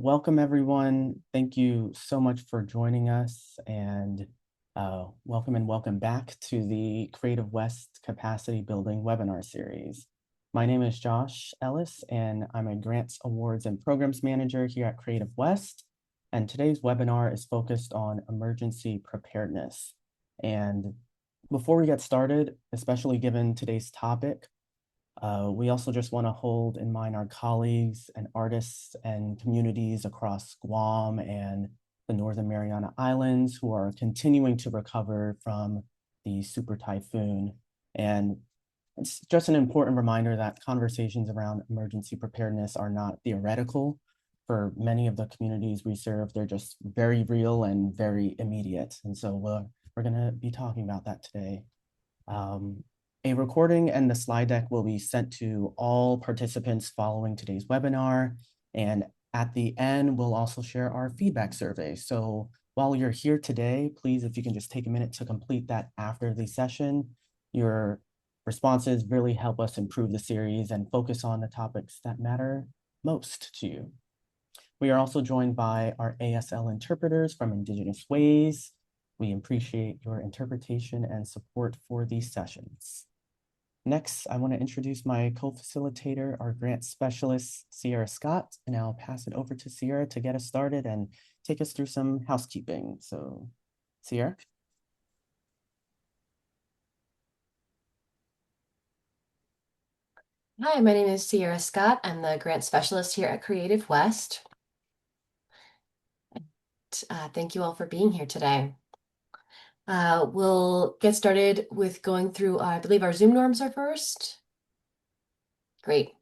Welcome, everyone. Thank you so much for joining us, and welcome back to the Creative West Capacity Building webinar series. My name is Josh Ellis, and I'm a Grants, Awards, and Programs Manager here at Creative West. And today's webinar is focused on emergency preparedness. And before we get started, especially given today's topic, we also just want to hold in mind our colleagues and artists and communities across Guam and the Northern Mariana Islands who are continuing to recover from the super typhoon. And it's just an important reminder that conversations around emergency preparedness are not theoretical. For many of the communities we serve, they're just very real and very immediate. And so we're going to be talking about that today. A recording and the slide deck will be sent to all participants following today's webinar. And at the end, we'll also share our feedback survey. So while you're here today, please, if you can just take a minute to complete that after the session. Your responses really help us improve the series and focus on the topics that matter most to you. We are also joined by our ASL interpreters from Indigenous Ways. We appreciate your interpretation and support for these sessions. Next, I want to introduce my co-facilitator, our grant specialist, Sierra Scott, and I'll pass it over to Sierra to get us started and take us through some housekeeping. So, Sierra? Hi, my name is Sierra Scott. I'm the grant specialist here at Creative West. Thank you all for being here today. We'll get started with going through, I believe our Zoom norms are first. Great.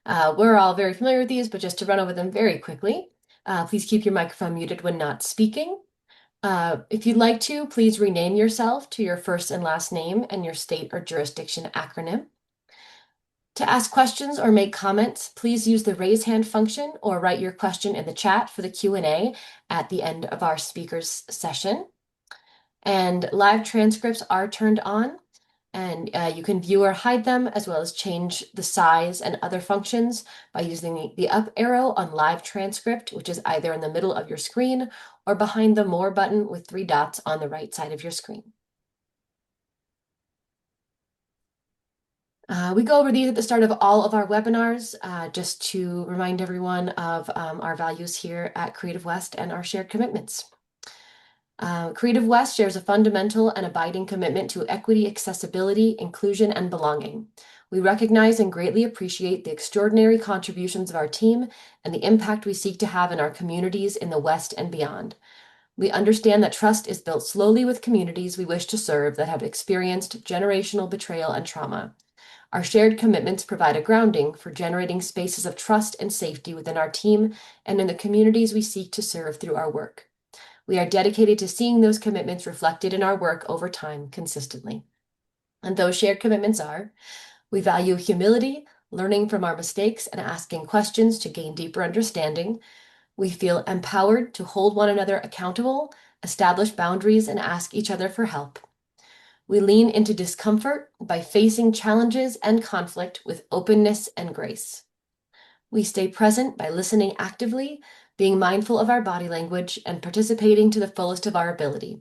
We're all very familiar with these, but just to run over them very quickly, please keep your microphone muted when not speaking. If you'd like to, please rename yourself to your first and last name and your state or jurisdiction acronym. To ask questions or make comments, please use the raise hand function or write your question in the chat for the Q&A at the end of our speaker's session. And live transcripts are turned on, and you can view or hide them, as well as change the size and other functions by using the up arrow on live transcript, which is either in the middle of your screen or behind the More button with 3 dots on the right side of your screen. We go over these at the start of all of our webinars, just to remind everyone of our values here at Creative West and our shared commitments. Creative West shares a fundamental and abiding commitment to equity, accessibility, inclusion, and belonging. We recognize and greatly appreciate the extraordinary contributions of our team and the impact we seek to have in our communities in the West and beyond. We understand that trust is built slowly with communities we wish to serve that have experienced generational betrayal and trauma. Our shared commitments provide a grounding for generating spaces of trust and safety within our team and in the communities we seek to serve through our work. We are dedicated to seeing those commitments reflected in our work over time consistently. And those shared commitments are: we value humility, learning from our mistakes and asking questions to gain deeper understanding. We feel empowered to hold one another accountable, establish boundaries, and ask each other for help. We lean into discomfort by facing challenges and conflict with openness and grace. We stay present by listening actively, being mindful of our body language, and participating to the fullest of our ability.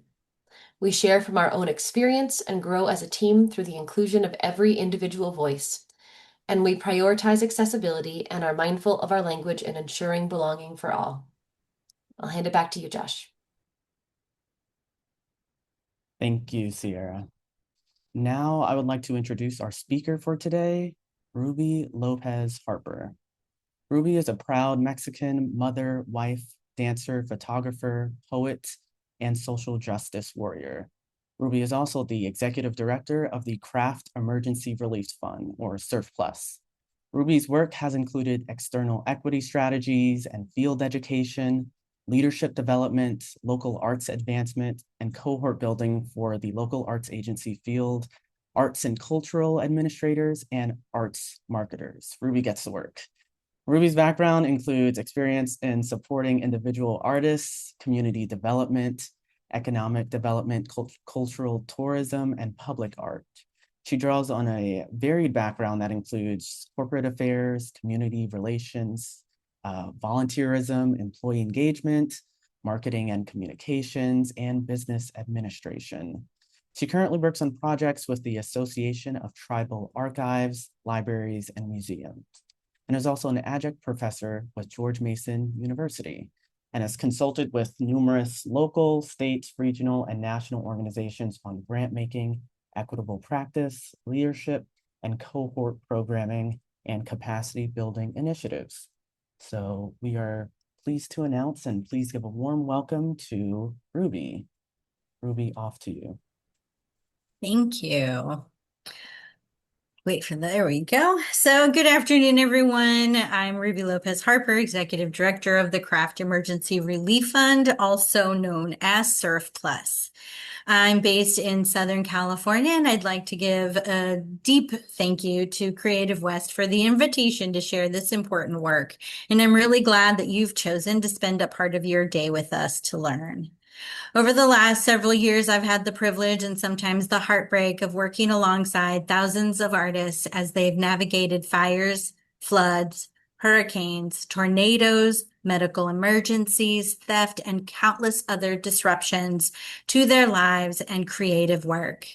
We share from our own experience and grow as a team through the inclusion of every individual voice. And we prioritize accessibility and are mindful of our language and ensuring belonging for all. I'll hand it back to you, Josh. Thank you, Sierra. Now I would like to introduce our speaker for today, Ruby Lopez Harper. Ruby is a proud Mexican mother, wife, dancer, photographer, poet, and social justice warrior. Ruby is also the executive director of the Craft Emergency Relief Fund, or SURF Plus. Ruby's work has included external equity strategies and field education, leadership development, local arts advancement, and cohort building for the local arts agency field, arts and cultural administrators, and arts marketers. Ruby gets to work. Ruby's background includes experience in supporting individual artists, community development, economic development, cultural tourism, and public art. She draws on a varied background that includes corporate affairs, community relations, volunteerism, employee engagement, marketing and communications, and business administration. She currently works on projects with the Association of Tribal Archives, Libraries, and Museums, and is also an adjunct professor with George Mason University, and has consulted with numerous local, state, regional, and national organizations on grant making, equitable practice, leadership, and cohort programming and capacity building initiatives. So we are pleased to announce and please give a warm welcome to Ruby. Ruby, off to you. Thank you. There we go. So good afternoon, everyone. I'm Ruby Lopez Harper, Executive Director of the Craft Emergency Relief Fund, also known as SURF Plus. I'm based in Southern California, and I'd like to give a deep thank you to Creative West for the invitation to share this important work. And I'm really glad that you've chosen to spend a part of your day with us to learn. Over the last several years, I've had the privilege and sometimes the heartbreak of working alongside thousands of artists as they've navigated fires, floods, hurricanes, tornadoes, medical emergencies, theft, and countless other disruptions to their lives and creative work.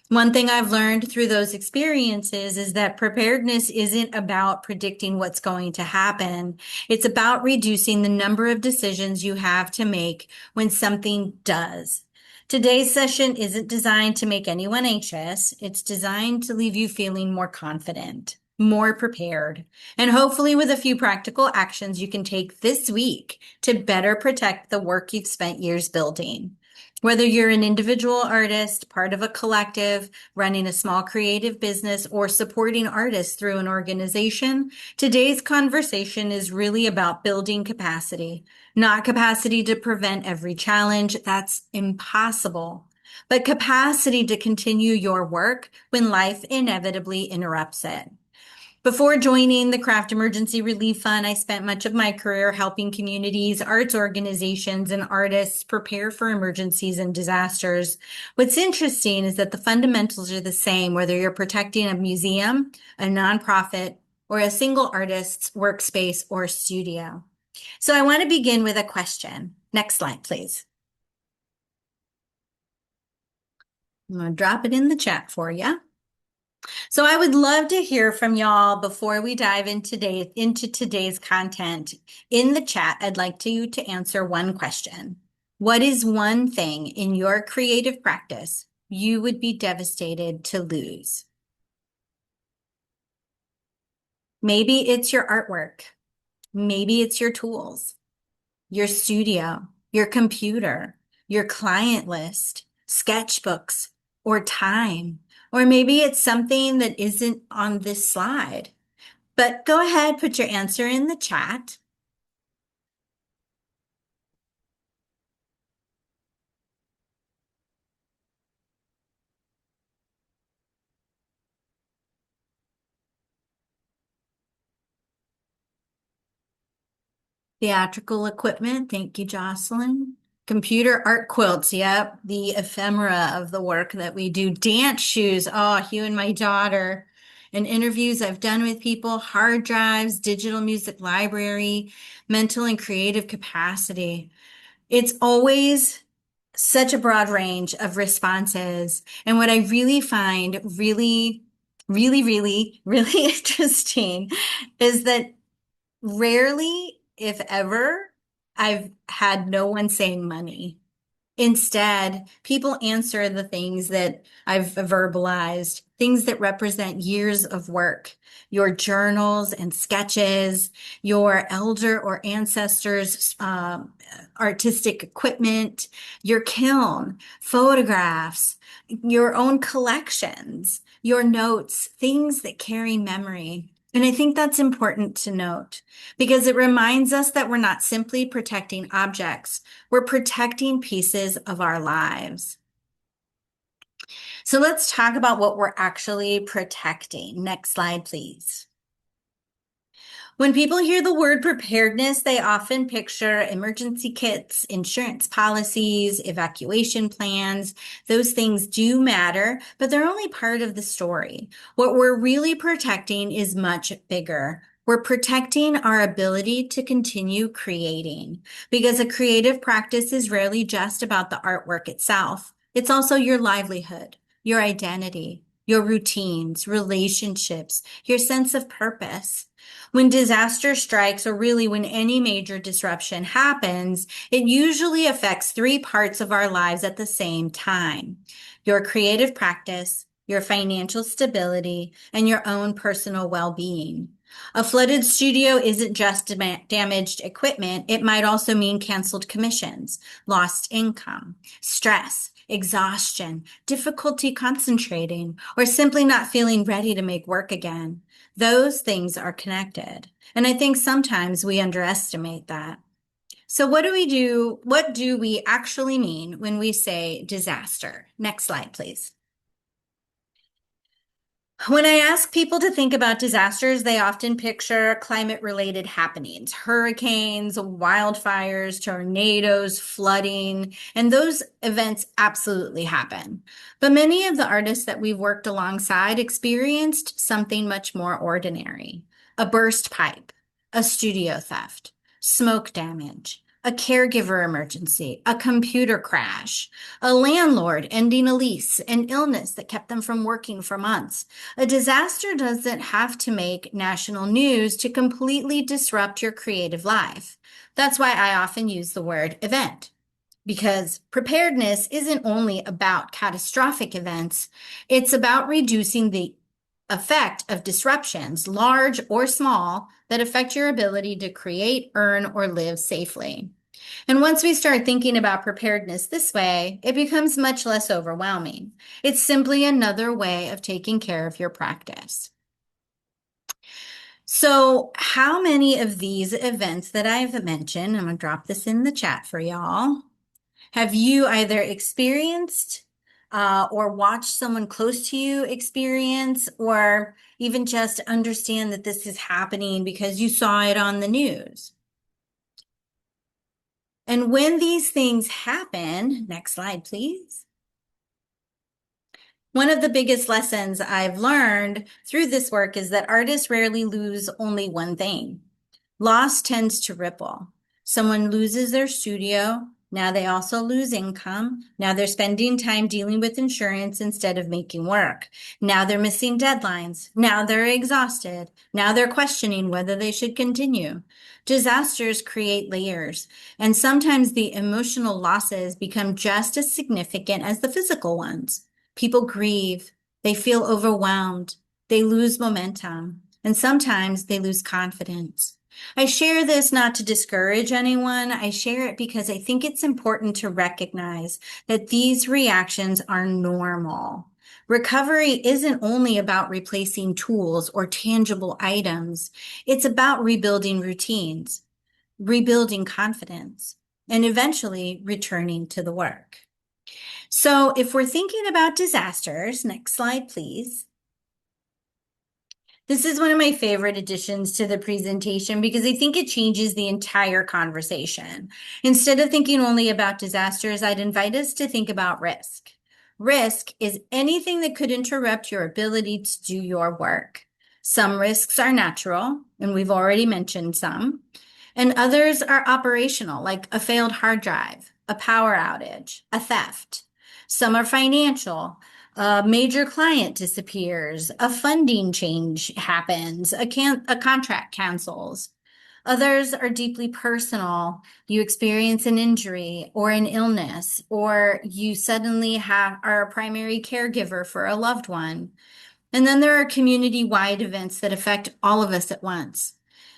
One thing I've learned through those experiences is that preparedness isn't about predicting what's going to happen. It's about reducing the number of decisions you have to make when something does. Today's session isn't designed to make anyone anxious. It's designed to leave you feeling more confident, more prepared, and hopefully with a few practical actions you can take this week to better protect the work you've spent years building. Whether you're an individual artist, part of a collective, running a small creative business, or supporting artists through an organization, today's conversation is really about building capacity, not capacity to prevent every challenge. That's impossible, but capacity to continue your work when life inevitably interrupts it. Before joining the Craft Emergency Relief Fund, I spent much of my career helping communities, arts organizations, and artists prepare for emergencies and disasters. What's interesting is that the fundamentals are the same, whether you're protecting a museum, a nonprofit, or a single artist's workspace or studio. So I want to begin with a question. Next slide, please. I'm going to drop it in the chat for you. So I would love to hear from y'all before we dive into today's content. In the chat, I'd like you to answer one question. What is one thing in your creative practice you would be devastated to lose? Maybe it's your artwork. Maybe it's your tools, your studio, your computer, your client list, sketchbooks, or time. Or maybe it's something that isn't on this slide. But go ahead, put your answer in the chat. Theatrical equipment, thank you, Jocelyn. Computer art quilts, yep, the ephemera of the work that we do. Dance shoes, oh, you and my daughter. And interviews I've done with people, hard drives, digital music library, mental and creative capacity. It's always such a broad range of responses. And what I really find really interesting is that rarely, if ever, I've had no one say money. Instead, people answer the things that I've verbalized, things that represent years of work, your journals and sketches, your elder or ancestors' artistic equipment, your kiln, photographs, your own collections, your notes, things that carry memory. And I think that's important to note because it reminds us that we're not simply protecting objects, we're protecting pieces of our lives. So let's talk about what we're actually protecting. Next slide, please. When people hear the word preparedness, they often picture emergency kits, insurance policies, evacuation plans. Those things do matter, but they're only part of the story. What we're really protecting is much bigger. We're protecting our ability to continue creating because a creative practice is rarely just about the artwork itself. It's also your livelihood, your identity, your routines, relationships, your sense of purpose. When disaster strikes, or really when any major disruption happens, it usually affects three parts of our lives at the same time: your creative practice, your financial stability, and your own personal well-being. A flooded studio isn't just damaged equipment. It might also mean canceled commissions, lost income, stress, exhaustion, difficulty concentrating, or simply not feeling ready to make work again. Those things are connected. And I think sometimes we underestimate that. So what do we do? What do we actually mean when we say disaster? Next slide, please. When I ask people to think about disasters, they often picture climate-related happenings: hurricanes, wildfires, tornadoes, flooding, and those events absolutely happen. But many of the artists that we've worked alongside experienced something much more ordinary: a burst pipe, a studio theft, smoke damage, a caregiver emergency, a computer crash, a landlord ending a lease, an illness that kept them from working for months. A disaster doesn't have to make national news to completely disrupt your creative life. That's why I often use the word event, because preparedness isn't only about catastrophic events, it's about reducing the effect of disruptions, large or small, that affect your ability to create, earn, or live safely. And once we start thinking about preparedness this way, it becomes much less overwhelming. It's simply another way of taking care of your practice. So, how many of these events that I've mentioned, I'm going to drop this in the chat for y'all, have you either experienced or watched someone close to you experience, or even just understand that this is happening because you saw it on the news? And when these things happen, next slide, please. One of the biggest lessons I've learned through this work is that artists rarely lose only one thing. Loss tends to ripple. Someone loses their studio. Now they also lose income. Now they're spending time dealing with insurance instead of making work. Now they're missing deadlines. Now they're exhausted. Now they're questioning whether they should continue. Disasters create layers, and sometimes the emotional losses become just as significant as the physical ones. People grieve. They feel overwhelmed. They lose momentum, and sometimes they lose confidence. I share this not to discourage anyone. I share it because I think it's important to recognize that these reactions are normal. Recovery isn't only about replacing tools or tangible items. It's about rebuilding routines, rebuilding confidence, and eventually returning to the work. So if we're thinking about disasters, next slide, please. This is one of my favorite additions to the presentation because I think it changes the entire conversation. Instead of thinking only about disasters, I'd invite us to think about risk. Risk is anything that could interrupt your ability to do your work. Some risks are natural, and we've already mentioned some, and others are operational, like a failed hard drive, a power outage, a theft. Some are financial. A major client disappears, a funding change happens, a contract cancels. Others are deeply personal. You experience an injury or an illness, or you suddenly are a primary caregiver for a loved one. And then there are community-wide events that affect all of us at once: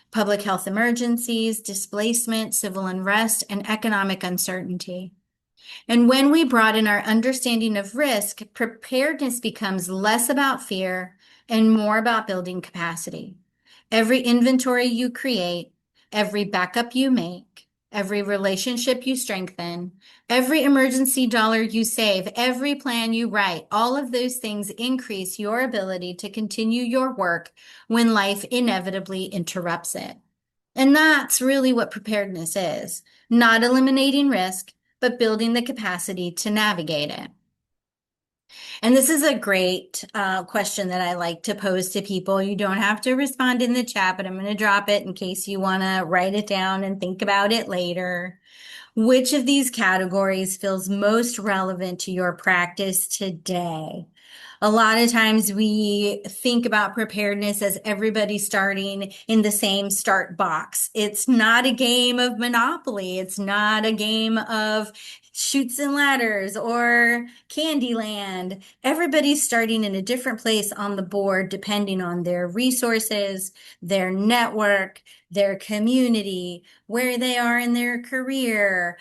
public health emergencies, displacement, civil unrest, and economic uncertainty. And when we broaden our understanding of risk, preparedness becomes less about fear and more about building capacity. Every inventory you create, every backup you make, every relationship you strengthen, every emergency dollar you save, every plan you write, all of those things increase your ability to continue your work when life inevitably interrupts it. And that's really what preparedness is: not eliminating risk, but building the capacity to navigate it. And this is a great question that I like to pose to people. You don't have to respond in the chat, but I'm going to drop it in case you want to write it down and think about it later. Which of these categories feels most relevant to your practice today? A lot of times we think about preparedness as everybody starting in the same start box. It's not a game of Monopoly. It's not a game of Chutes and Ladders or Candyland. Everybody's starting in a different place on the board depending on their resources, their network, their community, where they are in their career,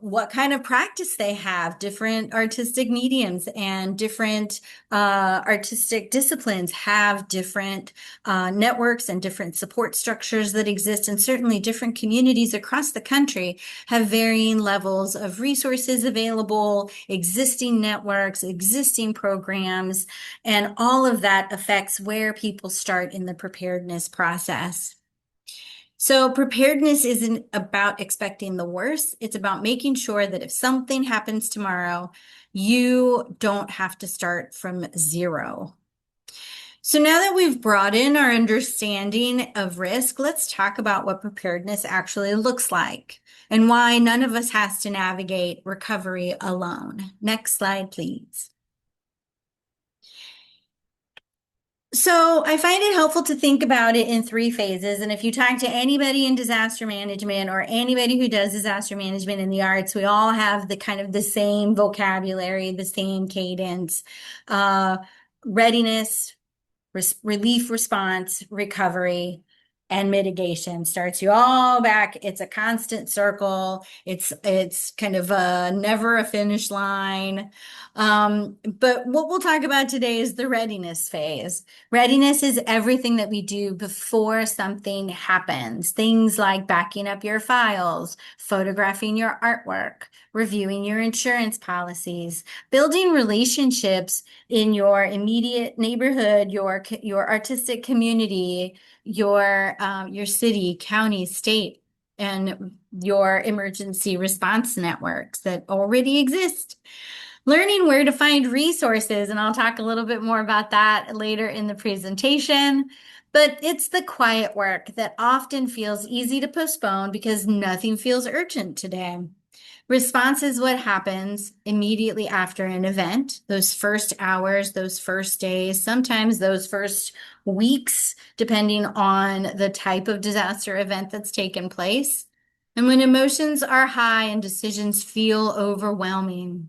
what kind of practice they have. Different artistic mediums and different artistic disciplines have different networks and different support structures that exist, and certainly different communities across the country have varying levels of resources available, existing networks, existing programs, and all of that affects where people start in the preparedness process. So preparedness isn't about expecting the worst. It's about making sure that if something happens tomorrow, you don't have to start from zero. So now that we've brought in our understanding of risk, let's talk about what preparedness actually looks like and why none of us has to navigate recovery alone. Next slide, please. So I find it helpful to think about it in three phases. And if you talk to anybody in disaster management or anybody who does disaster management in the arts, we all have the kind of the same vocabulary, the same cadence. Readiness, relief response, recovery, and mitigation starts you all back. It's a constant circle. It's kind of a never a finish line. But what we'll talk about today is the readiness phase. Readiness is everything that we do before something happens. Things like backing up your files, photographing your artwork, reviewing your insurance policies, building relationships in your immediate neighborhood, your artistic community, your city, county, state, and your emergency response networks that already exist. Learning where to find resources, and I'll talk a little bit more about that later in the presentation. But it's the quiet work that often feels easy to postpone because nothing feels urgent today. Response is what happens immediately after an event, those first hours, those first days, sometimes those first weeks, depending on the type of disaster event that's taken place. And when emotions are high and decisions feel overwhelming.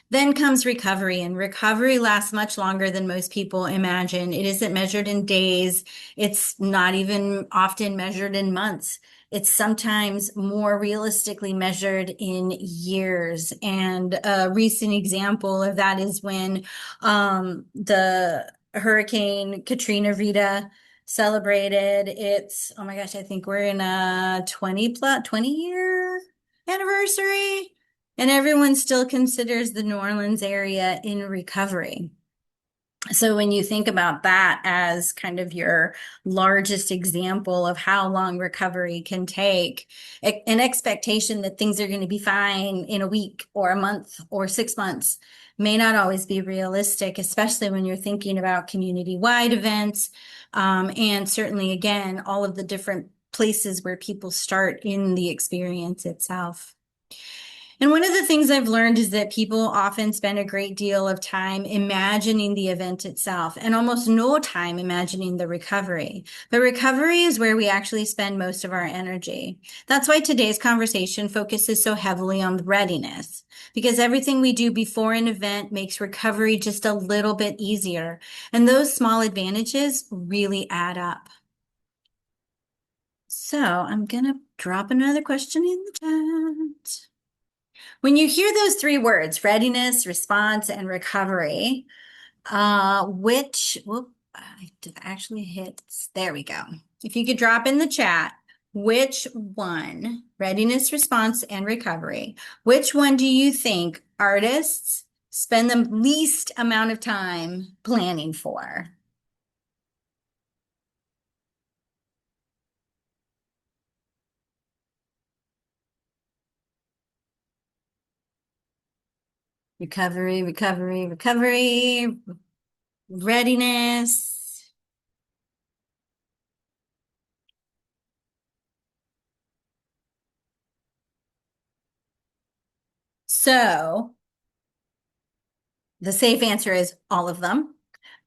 Then comes recovery, and recovery lasts much longer than most people imagine. It isn't measured in days. It's not even often measured in months. It's sometimes more realistically measured in years. And a recent example of that is when the Hurricane Katrina Rita celebrated its, oh my gosh, I think we're in a 20 year anniversary. And everyone still considers the New Orleans area in recovery. So when you think about that as kind of your largest example of how long recovery can take, an expectation that things are going to be fine in a week or a month or 6 months may not always be realistic, especially when you're thinking about community-wide events. And certainly, again, all of the different places where people start in the experience itself. And one of the things I've learned is that people often spend a great deal of time imagining the event itself and almost no time imagining the recovery. But recovery is where we actually spend most of our energy. That's why today's conversation focuses so heavily on readiness, because everything we do before an event makes recovery just a little bit easier. And those small advantages really add up. So I'm going to drop another question in the chat. When you hear those three words, readiness, response, and recovery, I did actually hit, there we go. If you could drop in the chat, which one, readiness, response, and recovery, which one do you think artists spend the least amount of time planning for? Recovery, recovery, recovery, readiness. So the safe answer is all of them.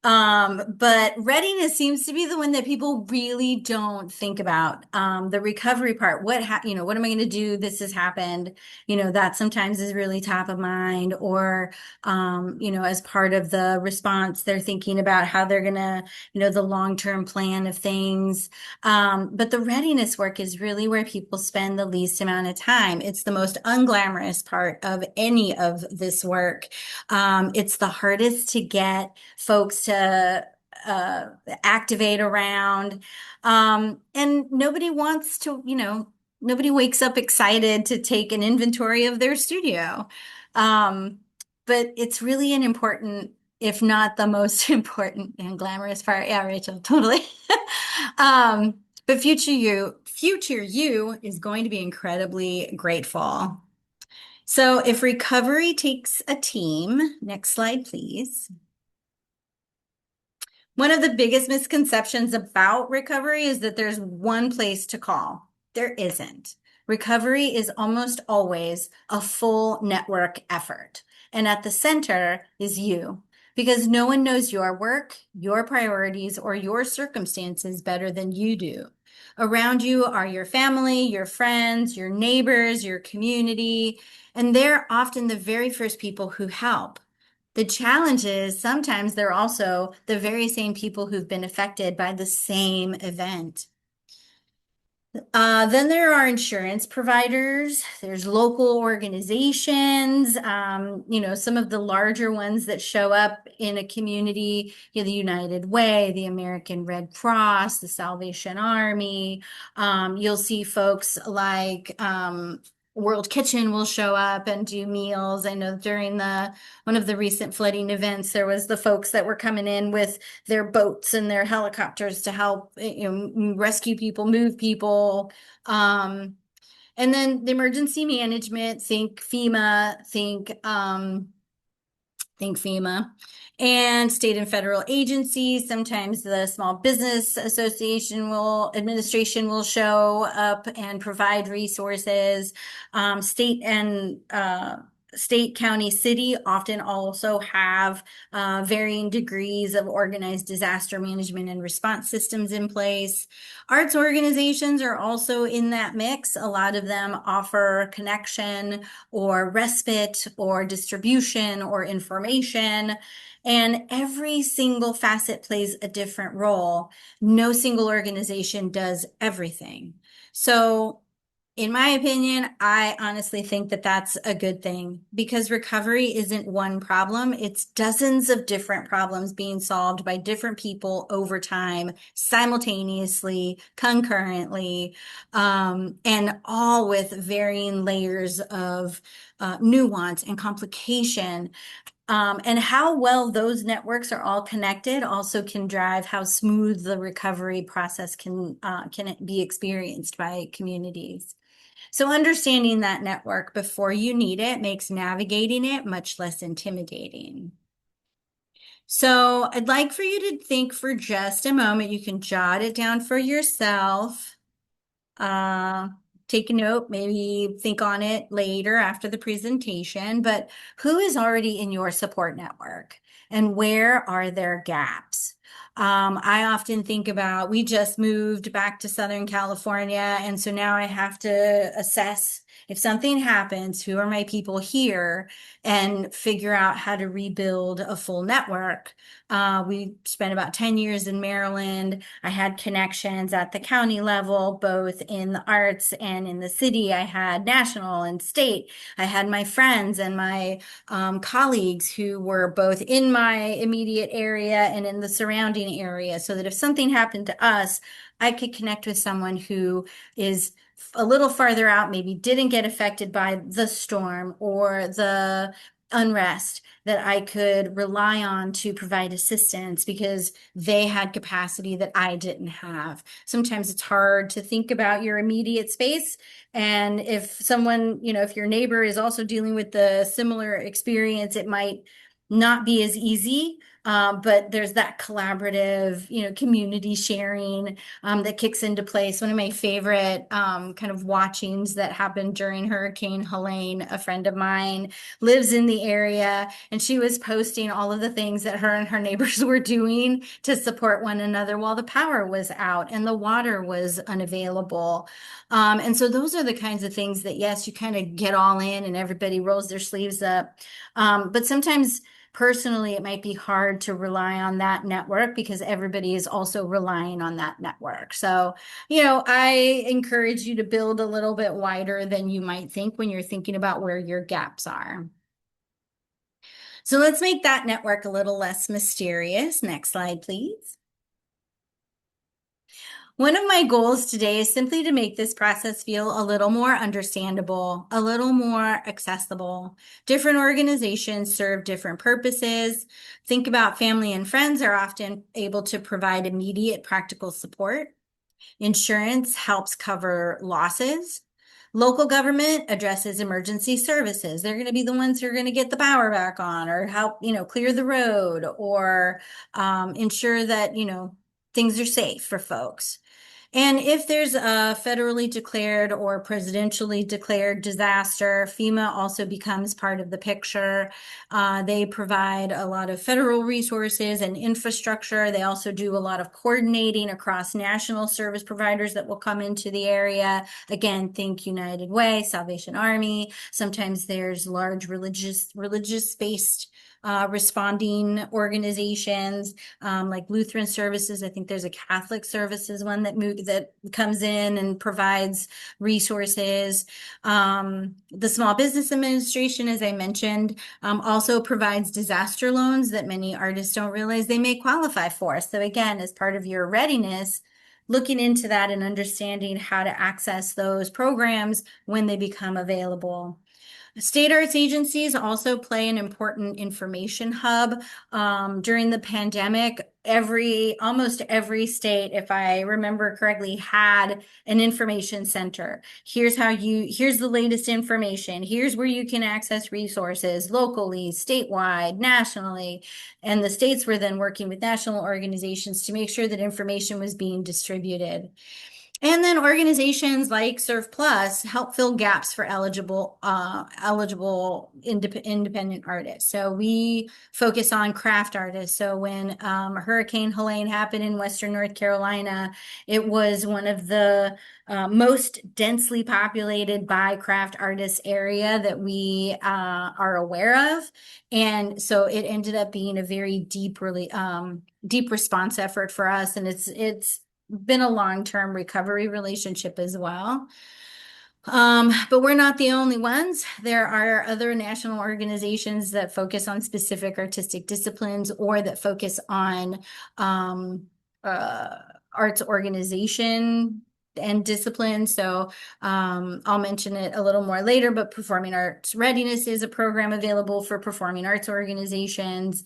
But readiness seems to be the one that people really don't think about. The recovery part, what am I going to do? This has happened. That sometimes is really top of mind, or, as part of the response, they're thinking about how they're going to, the long-term plan of things. But the readiness work is really where people spend the least amount of time. It's the most unglamorous part of any of this work. It's the hardest to get folks to activate around. And nobody wants to, nobody wakes up excited to take an inventory of their studio. But it's really an important, if not the most important and glamorous part. Yeah, Rachel, totally. But future you is going to be incredibly grateful. So if recovery takes a team, next slide, please. One of the biggest misconceptions about recovery is that there's one place to call. There isn't. Recovery is almost always a full network effort. And at the center is you, because no one knows your work, your priorities, or your circumstances better than you do. Around you are your family, your friends, your neighbors, your community, and they're often the very first people who help. The challenge is sometimes they're also the very same people who've been affected by the same event. Then there are insurance providers, there's local organizations, some of the larger ones that show up in a community, the United Way, the American Red Cross, the Salvation Army. You'll see folks like World Kitchen will show up and do meals. I know during one of the recent flooding events, there was the folks that were coming in with their boats and their helicopters to help, rescue people, move people. And then the emergency management, think FEMA, and state and federal agencies. Sometimes the Small Business Administration will show up and provide resources. State, county, city often also have varying degrees of organized disaster management and response systems in place. Arts organizations are also in that mix. A lot of them offer connection or respite or distribution or information. And every single facet plays a different role. No single organization does everything. So in my opinion, I honestly think that that's a good thing, because recovery isn't one problem. It's dozens of different problems being solved by different people over time, simultaneously, concurrently, and all with varying layers of nuance and complication. And how well those networks are all connected also can drive how smooth the recovery process can be experienced by communities. So understanding that network before you need it makes navigating it much less intimidating. So I'd like for you to think for just a moment. You can jot it down for yourself. Take a note, maybe think on it later after the presentation, but who is already in your support network and where are there gaps? I often think about, we just moved back to Southern California, and so now I have to assess if something happens, who are my people here, and figure out how to rebuild a full network. We spent about 10 years in Maryland. I had connections at the county level, both in the arts and in the city. I had national and state. I had my friends and my colleagues who were both in my immediate area and in the surrounding area, so that if something happened to us, I could connect with someone who is a little farther out, maybe didn't get affected by the storm or the unrest that I could rely on to provide assistance because they had capacity that I didn't have. Sometimes it's hard to think about your immediate space. And if someone, if your neighbor is also dealing with the similar experience, it might not be as easy. But there's that collaborative, community sharing that kicks into place. One of my favorite kind of watchings that happened during Hurricane Helene, a friend of mine lives in the area, and she was posting all of the things that her and her neighbors were doing to support one another while the power was out and the water was unavailable. And so those are the kinds of things that, yes, you kind of get all in and everybody rolls their sleeves up. But sometimes personally, it might be hard to rely on that network because everybody is also relying on that network. So, I encourage you to build a little bit wider than you might think when you're thinking about where your gaps are. So let's make that network a little less mysterious. Next slide, please. One of my goals today is simply to make this process feel a little more understandable, a little more accessible. Different organizations serve different purposes. Think about family and friends are often able to provide immediate practical support. Insurance helps cover losses. Local government addresses emergency services. They're going to be the ones who are going to get the power back on or help, clear the road or ensure that, things are safe for folks. And if there's a federally declared or presidentially declared disaster, FEMA also becomes part of the picture. They provide a lot of federal resources and infrastructure. They also do a lot of coordinating across national service providers that will come into the area. Again, think United Way, Salvation Army. Sometimes there's large religious-based responding organizations like Lutheran Services. I think there's a Catholic Services one that comes in and provides resources. The Small Business Administration, as I mentioned, also provides disaster loans that many artists don't realize they may qualify for. So again, as part of your readiness, looking into that and understanding how to access those programs when they become available. State arts agencies also play an important information hub. During the pandemic, almost every state, if I remember correctly, had an information center. Here's the latest information. Here's where you can access resources locally, statewide, nationally. And the states were then working with national organizations to make sure that information was being distributed. And then organizations like Serve Plus help fill gaps for eligible independent artists. So we focus on craft artists. So when Hurricane Helene happened in Western North Carolina, it was one of the most densely populated by craft artists area that we are aware of. And so it ended up being a very deep response effort for us. And it's been a long-term recovery relationship as well. But we're not the only ones. There are other national organizations that focus on specific artistic disciplines or that focus on arts organization and discipline. So I'll mention it a little more later, but Performing Arts Readiness is a program available for performing arts organizations.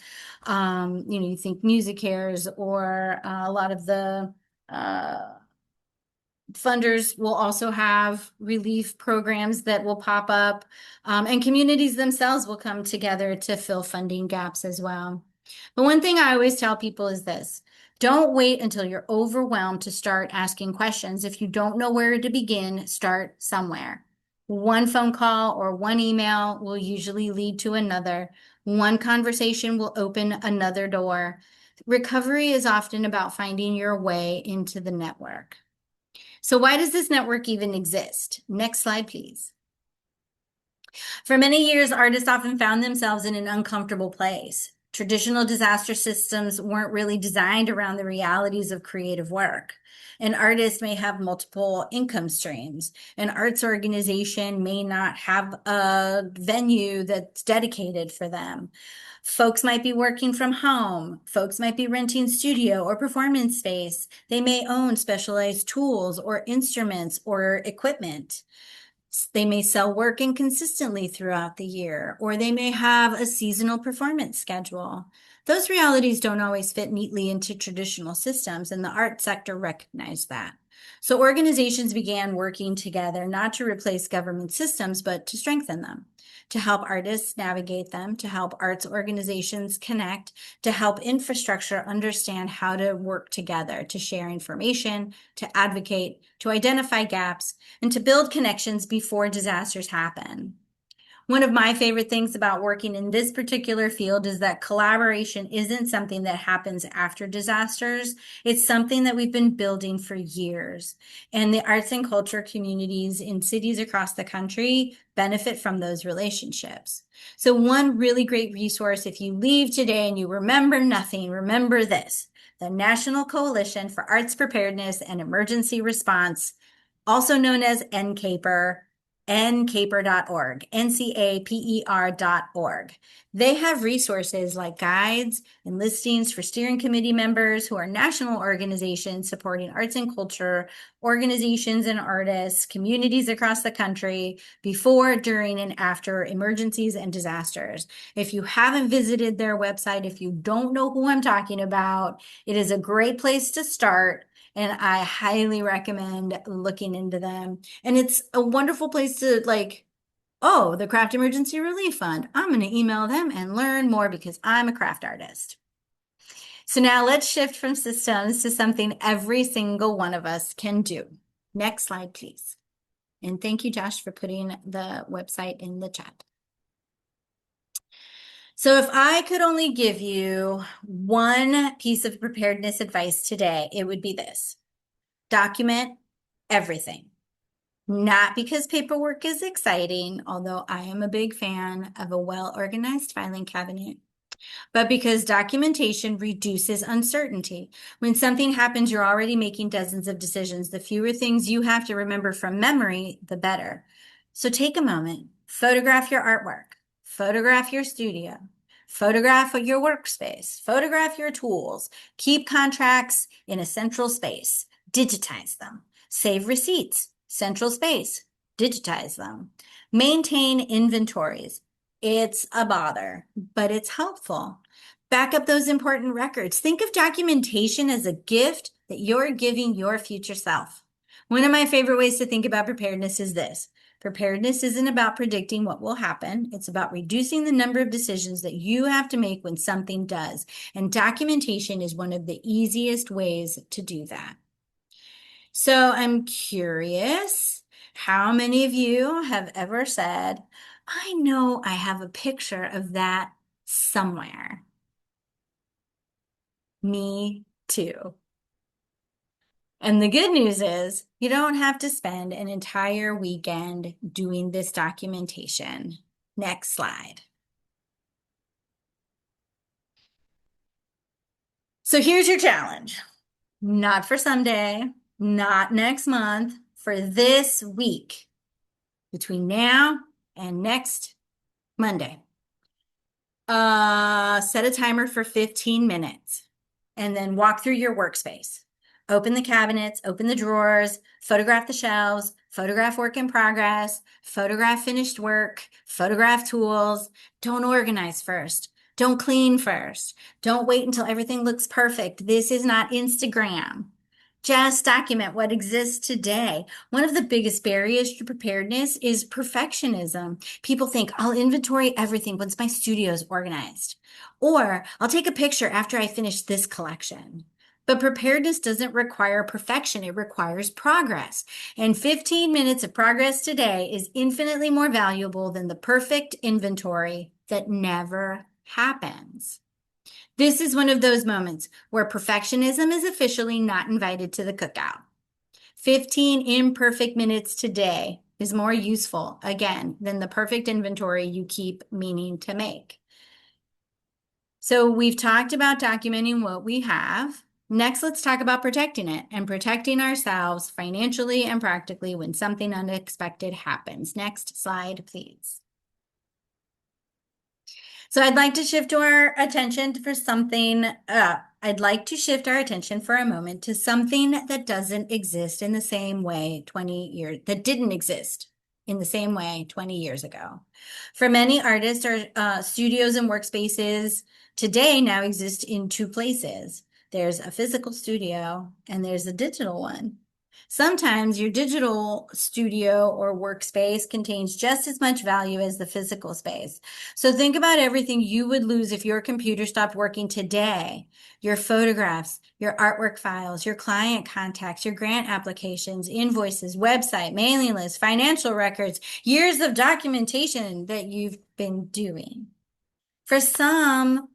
You think Music Cares or a lot of the funders will also have relief programs that will pop up, and communities themselves will come together to fill funding gaps as well. But one thing I always tell people is this: don't wait until you're overwhelmed to start asking questions. If you don't know where to begin, start somewhere. One phone call or one email will usually lead to another. One conversation will open another door. Recovery is often about finding your way into the network. So why does this network even exist? Next slide, please. For many years, artists often found themselves in an uncomfortable place. Traditional disaster systems weren't really designed around the realities of creative work. An artist may have multiple income streams. An arts organization may not have a venue that's dedicated for them. Folks might be working from home. Folks might be renting studio or performance space. They may own specialized tools or instruments or equipment. They may sell work inconsistently throughout the year, or they may have a seasonal performance schedule. Those realities don't always fit neatly into traditional systems, and the art sector recognized that. So organizations began working together not to replace government systems, but to strengthen them, to help artists navigate them, to help arts organizations connect, to help infrastructure understand how to work together, to share information, to advocate, to identify gaps, and to build connections before disasters happen. One of my favorite things about working in this particular field is that collaboration isn't something that happens after disasters. It's something that we've been building for years. And the arts and culture communities in cities across the country benefit from those relationships. So one really great resource, if you leave today and you remember nothing, remember this: the National Coalition for Arts Preparedness and Emergency Response, also known as NCAPER, ncaper.org, ncaper.org. They have resources like guides and listings for steering committee members who are national organizations supporting arts and culture, organizations and artists, communities across the country, before, during, and after emergencies and disasters. If you haven't visited their website, if you don't know who I'm talking about, it is a great place to start. And I highly recommend looking into them. And it's a wonderful place to oh, the Craft Emergency Relief Fund. I'm going to email them and learn more because I'm a craft artist. So now let's shift from systems to something every single one of us can do. Next slide, please. And thank you, Josh, for putting the website in the chat. So if I could only give you one piece of preparedness advice today, it would be this: document everything. Not because paperwork is exciting, although I am a big fan of a well-organized filing cabinet, but because documentation reduces uncertainty. When something happens, you're already making dozens of decisions. The fewer things you have to remember from memory, the better. So take a moment, photograph your artwork, photograph your studio, photograph your workspace, photograph your tools, keep contracts in a central space, digitize them, save receipts, central space, digitize them, maintain inventories. It's a bother, but it's helpful. Back up those important records. Think of documentation as a gift that you're giving your future self. One of my favorite ways to think about preparedness is this: preparedness isn't about predicting what will happen. It's about reducing the number of decisions that you have to make when something does. And documentation is one of the easiest ways to do that. So I'm curious, how many of you have ever said, I know I have a picture of that somewhere? Me too. And the good news is you don't have to spend an entire weekend doing this documentation. Next slide. So here's your challenge. Not for someday, not next month, for this week, between now and next Monday. Set a timer for 15 minutes and then walk through your workspace. Open the cabinets, open the drawers, photograph the shelves, photograph work in progress, photograph finished work, photograph tools. Don't organize first. Don't clean first. Don't wait until everything looks perfect. This is not Instagram. Just document what exists today. One of the biggest barriers to preparedness is perfectionism. People think, I'll inventory everything once my studio is organized, or I'll take a picture after I finish this collection. But preparedness doesn't require perfection. It requires progress. And 15 minutes of progress today is infinitely more valuable than the perfect inventory that never happens. This is one of those moments where perfectionism is officially not invited to the cookout. 15 imperfect minutes today is more useful, again, than the perfect inventory you keep meaning to make. So we've talked about documenting what we have. Next, let's talk about protecting it and protecting ourselves financially and practically when something unexpected happens. Next slide, please. So I'd like to shift our attention for something, I'd like to shift our attention for a moment to something that doesn't exist in the same way that didn't exist in the same way 20 years ago. For many artists, our studios and workspaces today now exist in two places. There's a physical studio and there's a digital one. Sometimes your digital studio or workspace contains just as much value as the physical space. So think about everything you would lose if your computer stopped working today. Your photographs, your artwork files, your client contacts, your grant applications, invoices, website, mailing lists, financial records, years of documentation that you've been doing. For some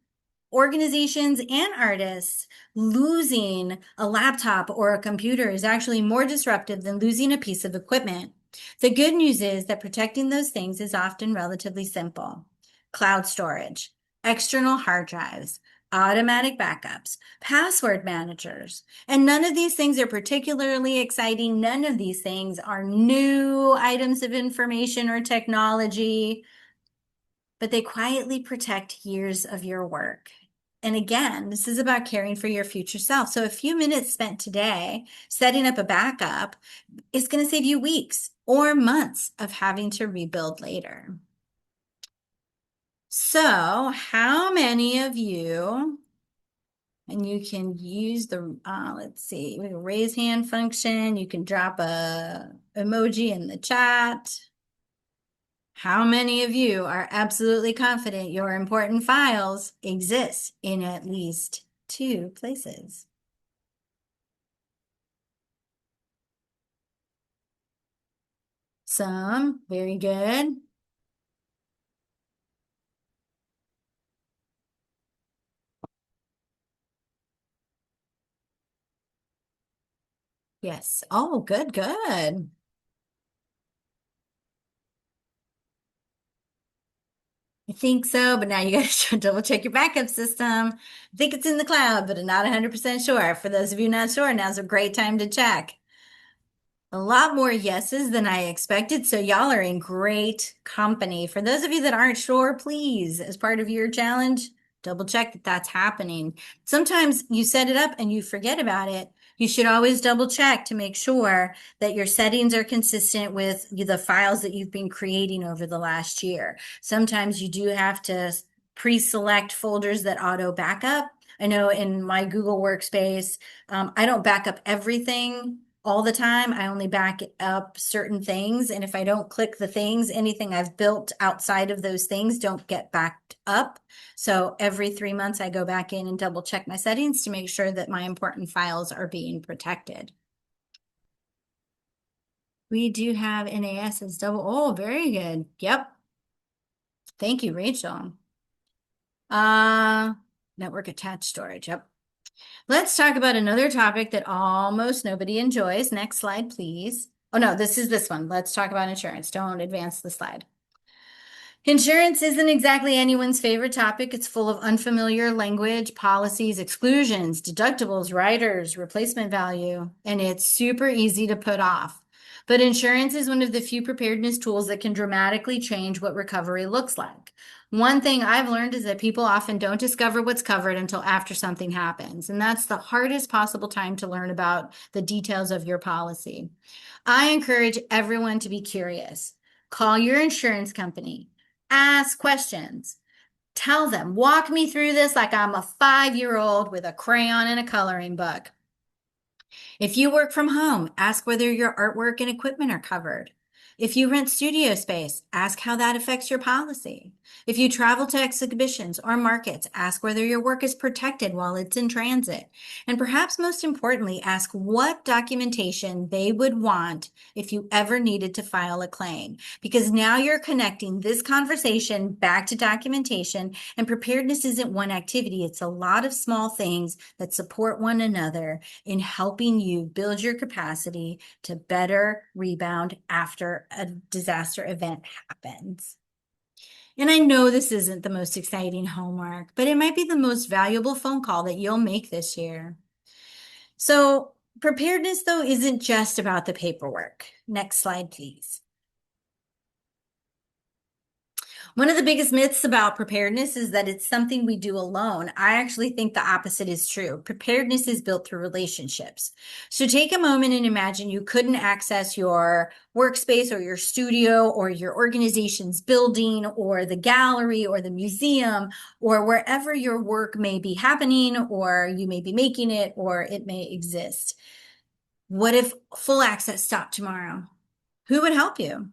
organizations and artists, losing a laptop or a computer is actually more disruptive than losing a piece of equipment. The good news is that protecting those things is often relatively simple. Cloud storage, external hard drives, automatic backups, password managers. And none of these things are particularly exciting. None of these things are new items of information or technology, but they quietly protect years of your work. And again, this is about caring for your future self. So a few minutes spent today setting up a backup is going to save you weeks or months of having to rebuild later. So how many of you, and you can use the, let's see, we can raise hand function. You can drop a emoji in the chat. How many of you are absolutely confident your important files exist in at least two places? Some, very good. Yes. Oh, good, good. I think so, but now you got to double check your backup system. I think it's in the cloud, but I'm not 100% sure. For those of you not sure, now's a great time to check. A lot more yeses than I expected, so y'all are in great company. For those of you that aren't sure, please, as part of your challenge, double check that that's happening. Sometimes you set it up and you forget about it. You should always double check to make sure that your settings are consistent with the files that you've been creating over the last year. Sometimes you do have to pre-select folders that auto backup. I know in my Google Workspace, I don't back up everything all the time. I only back up certain things. And if I don't click the things, anything I've built outside of those things don't get backed up. So every 3 months, I go back in and double check my settings to make sure that my important files are being protected. We do have NAS as double. Oh, very good. Yep. Thank you, Rachel. Network attached storage. Yep. Let's talk about another topic that almost nobody enjoys. Next slide, please. Oh, no, this is this one. Let's talk about insurance. Don't advance the slide. Insurance isn't exactly anyone's favorite topic. It's full of unfamiliar language, policies, exclusions, deductibles, riders, replacement value, and it's super easy to put off. But insurance is one of the few preparedness tools that can dramatically change what recovery looks like. One thing I've learned is that people often don't discover what's covered until after something happens, and that's the hardest possible time to learn about the details of your policy. I encourage everyone to be curious. Call your insurance company. Ask questions. Tell them, walk me through this like I'm a 5-year-old with a crayon and a coloring book. If you work from home, ask whether your artwork and equipment are covered. If you rent studio space, ask how that affects your policy. If you travel to exhibitions or markets, ask whether your work is protected while it's in transit. And perhaps most importantly, ask what documentation they would want if you ever needed to file a claim. Because now you're connecting this conversation back to documentation, and preparedness isn't one activity. It's a lot of small things that support one another in helping you build your capacity to better rebound after a disaster event happens. And I know this isn't the most exciting homework, but it might be the most valuable phone call that you'll make this year. So preparedness, though, isn't just about the paperwork. Next slide, please. One of the biggest myths about preparedness is that it's something we do alone. I actually think the opposite is true. Preparedness is built through relationships. So take a moment and imagine you couldn't access your workspace or your studio or your organization's building or the gallery or the museum or wherever your work may be happening or you may be making it or it may exist. What if full access stopped tomorrow? Who would help you?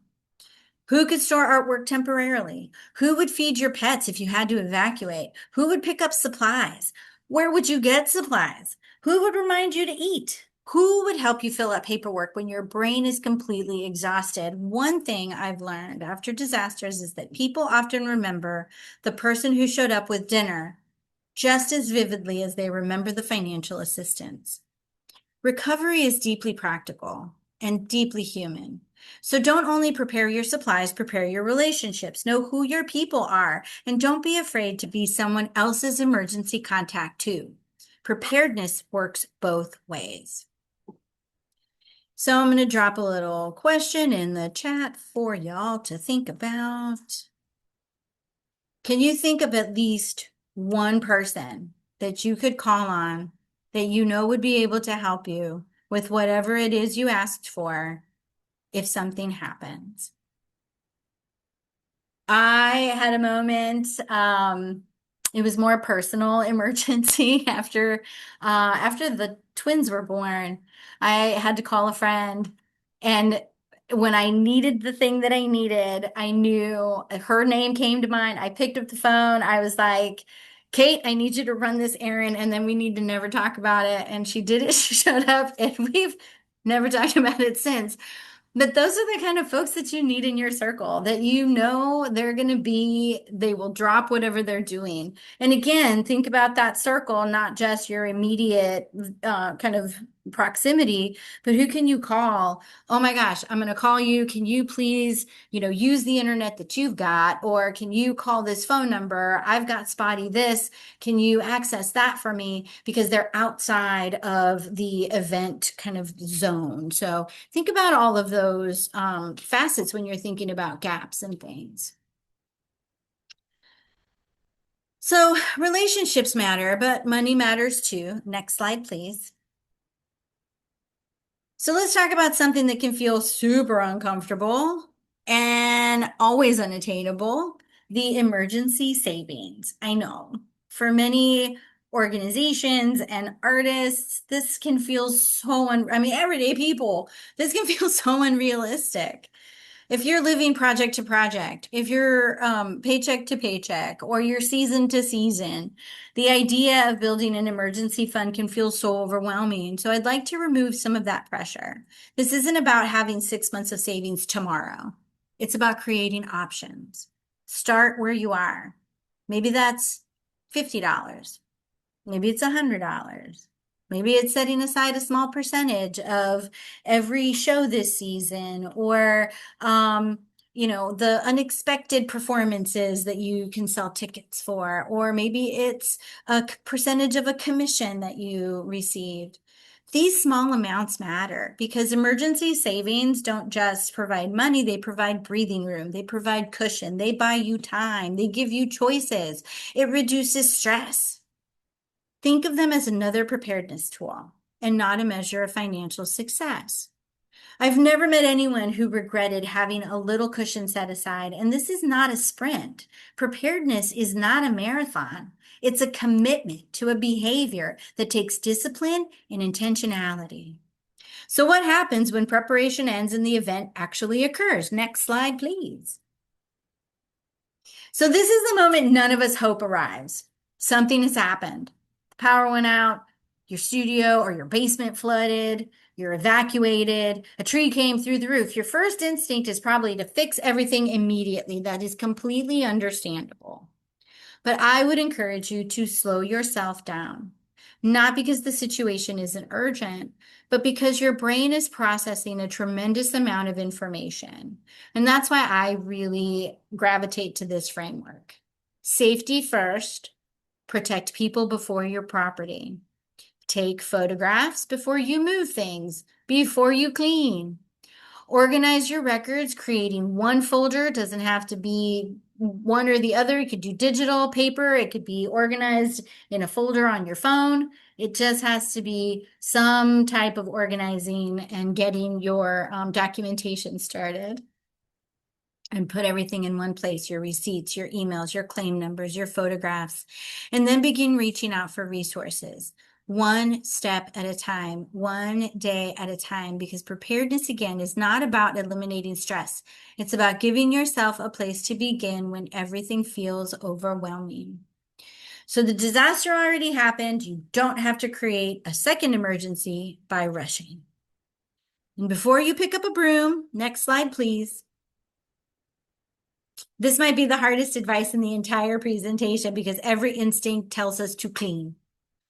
Who could store artwork temporarily? Who would feed your pets if you had to evacuate? Who would pick up supplies? Where would you get supplies? Who would remind you to eat? Who would help you fill out paperwork when your brain is completely exhausted? One thing I've learned after disasters is that people often remember the person who showed up with dinner just as vividly as they remember the financial assistance. Recovery is deeply practical and deeply human. So don't only prepare your supplies, prepare your relationships. Know who your people are, and don't be afraid to be someone else's emergency contact too. Preparedness works both ways. So I'm going to drop a little question in the chat for y'all to think about. Can you think of at least one person that you could call on that you know would be able to help you with whatever it is you asked for if something happens? I had a moment, it was more personal emergency after the twins were born. I had to call a friend, and when I needed the thing that I needed, I knew her name came to mind. I picked up the phone. I was like, Kate, I need you to run this errand, and then we need to never talk about it. And she did it. She showed up, and we've never talked about it since. But those are the kind of folks that you need in your circle that you know they will drop whatever they're doing. And again, think about that circle, not just your immediate kind of proximity, but who can you call? Oh my gosh, I'm going to call you. Can you please, use the internet that you've got? Or can you call this phone number? I've got spotty this. Can you access that for me? Because they're outside of the event kind of zone. So think about all of those facets when you're thinking about gaps and things. So relationships matter, but money matters too. Next slide, please. So let's talk about something that can feel super uncomfortable and always unattainable, the emergency savings. I know for many organizations and artists, this can feel so, everyday people, this can feel so unrealistic. If you're living project to project, if you're paycheck to paycheck, or you're season to season, the idea of building an emergency fund can feel so overwhelming. So I'd like to remove some of that pressure. This isn't about having 6 months of savings tomorrow. It's about creating options. Start where you are. Maybe that's $50. Maybe it's $100. Maybe it's setting aside a small percentage of every show this season, or, the unexpected performances that you can sell tickets for, or maybe it's a percentage of a commission that you received. These small amounts matter because emergency savings don't just provide money, they provide breathing room, they provide cushion, they buy you time, they give you choices, it reduces stress. Think of them as another preparedness tool and not a measure of financial success. I've never met anyone who regretted having a little cushion set aside, and this is not a sprint. Preparedness is not a marathon. It's a commitment to a behavior that takes discipline and intentionality. So what happens when preparation ends and the event actually occurs? Next slide, please. So this is the moment none of us hope arrives. Something has happened. Power went out, your studio or your basement flooded, you're evacuated, a tree came through the roof. Your first instinct is probably to fix everything immediately. That is completely understandable. But I would encourage you to slow yourself down, not because the situation isn't urgent, but because your brain is processing a tremendous amount of information. And that's why I really gravitate to this framework. Safety first, protect people before your property. Take photographs before you move things, before you clean. Organize your records. Creating one folder doesn't have to be one or the other. You could do digital, paper, it could be organized in a folder on your phone. It just has to be some type of organizing and getting your documentation started. And put everything in one place, your receipts, your emails, your claim numbers, your photographs, and then begin reaching out for resources. One step at a time, one day at a time, because preparedness, again, is not about eliminating stress. It's about giving yourself a place to begin when everything feels overwhelming. So the disaster already happened. You don't have to create a second emergency by rushing. And before you pick up a broom, next slide, please. This might be the hardest advice in the entire presentation because every instinct tells us to clean,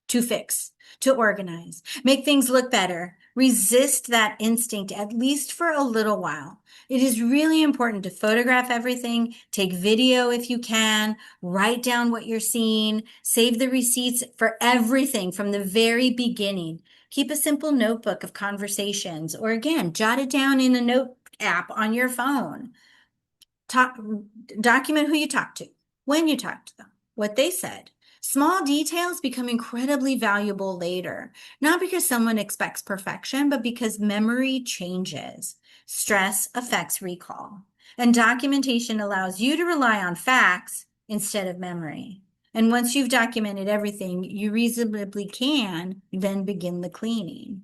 to fix, to organize, make things look better. Resist that instinct at least for a little while. It is really important to photograph everything, take video if you can, write down what you're seeing, save the receipts for everything from the very beginning. Keep a simple notebook of conversations, or again, jot it down in a note app on your phone. Document who you talked to, when you talked to them, what they said. Small details become incredibly valuable later, not because someone expects perfection, but because memory changes. Stress affects recall, and documentation allows you to rely on facts instead of memory. And once you've documented everything, you reasonably can then begin the cleaning.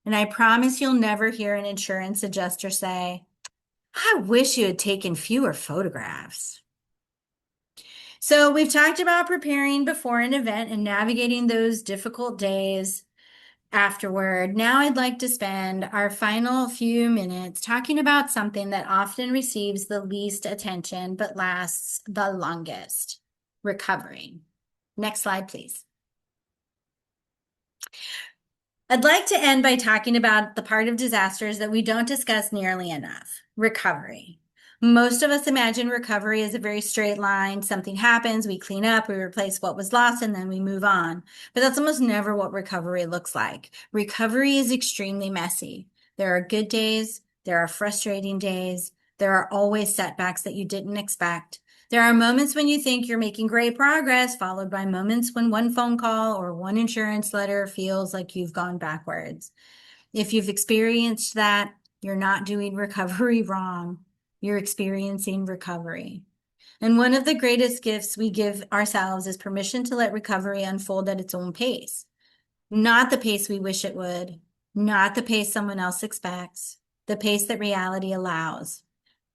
And I promise you'll never hear an insurance adjuster say, "I wish you had taken fewer photographs." So we've talked about preparing before an event and navigating those difficult days afterward. Now I'd like to spend our final few minutes talking about something that often receives the least attention but lasts the longest: recovery. Next slide, please. I'd like to end by talking about the part of disasters that we don't discuss nearly enough: recovery. Most of us imagine recovery as a very straight line. Something happens, we clean up, we replace what was lost, and then we move on. But that's almost never what recovery looks like. Recovery is extremely messy. There are good days, there are frustrating days, there are always setbacks that you didn't expect. There are moments when you think you're making great progress, followed by moments when one phone call or one insurance letter feels like you've gone backwards. If you've experienced that, you're not doing recovery wrong. You're experiencing recovery. And one of the greatest gifts we give ourselves is permission to let recovery unfold at its own pace. Not the pace we wish it would, not the pace someone else expects, the pace that reality allows.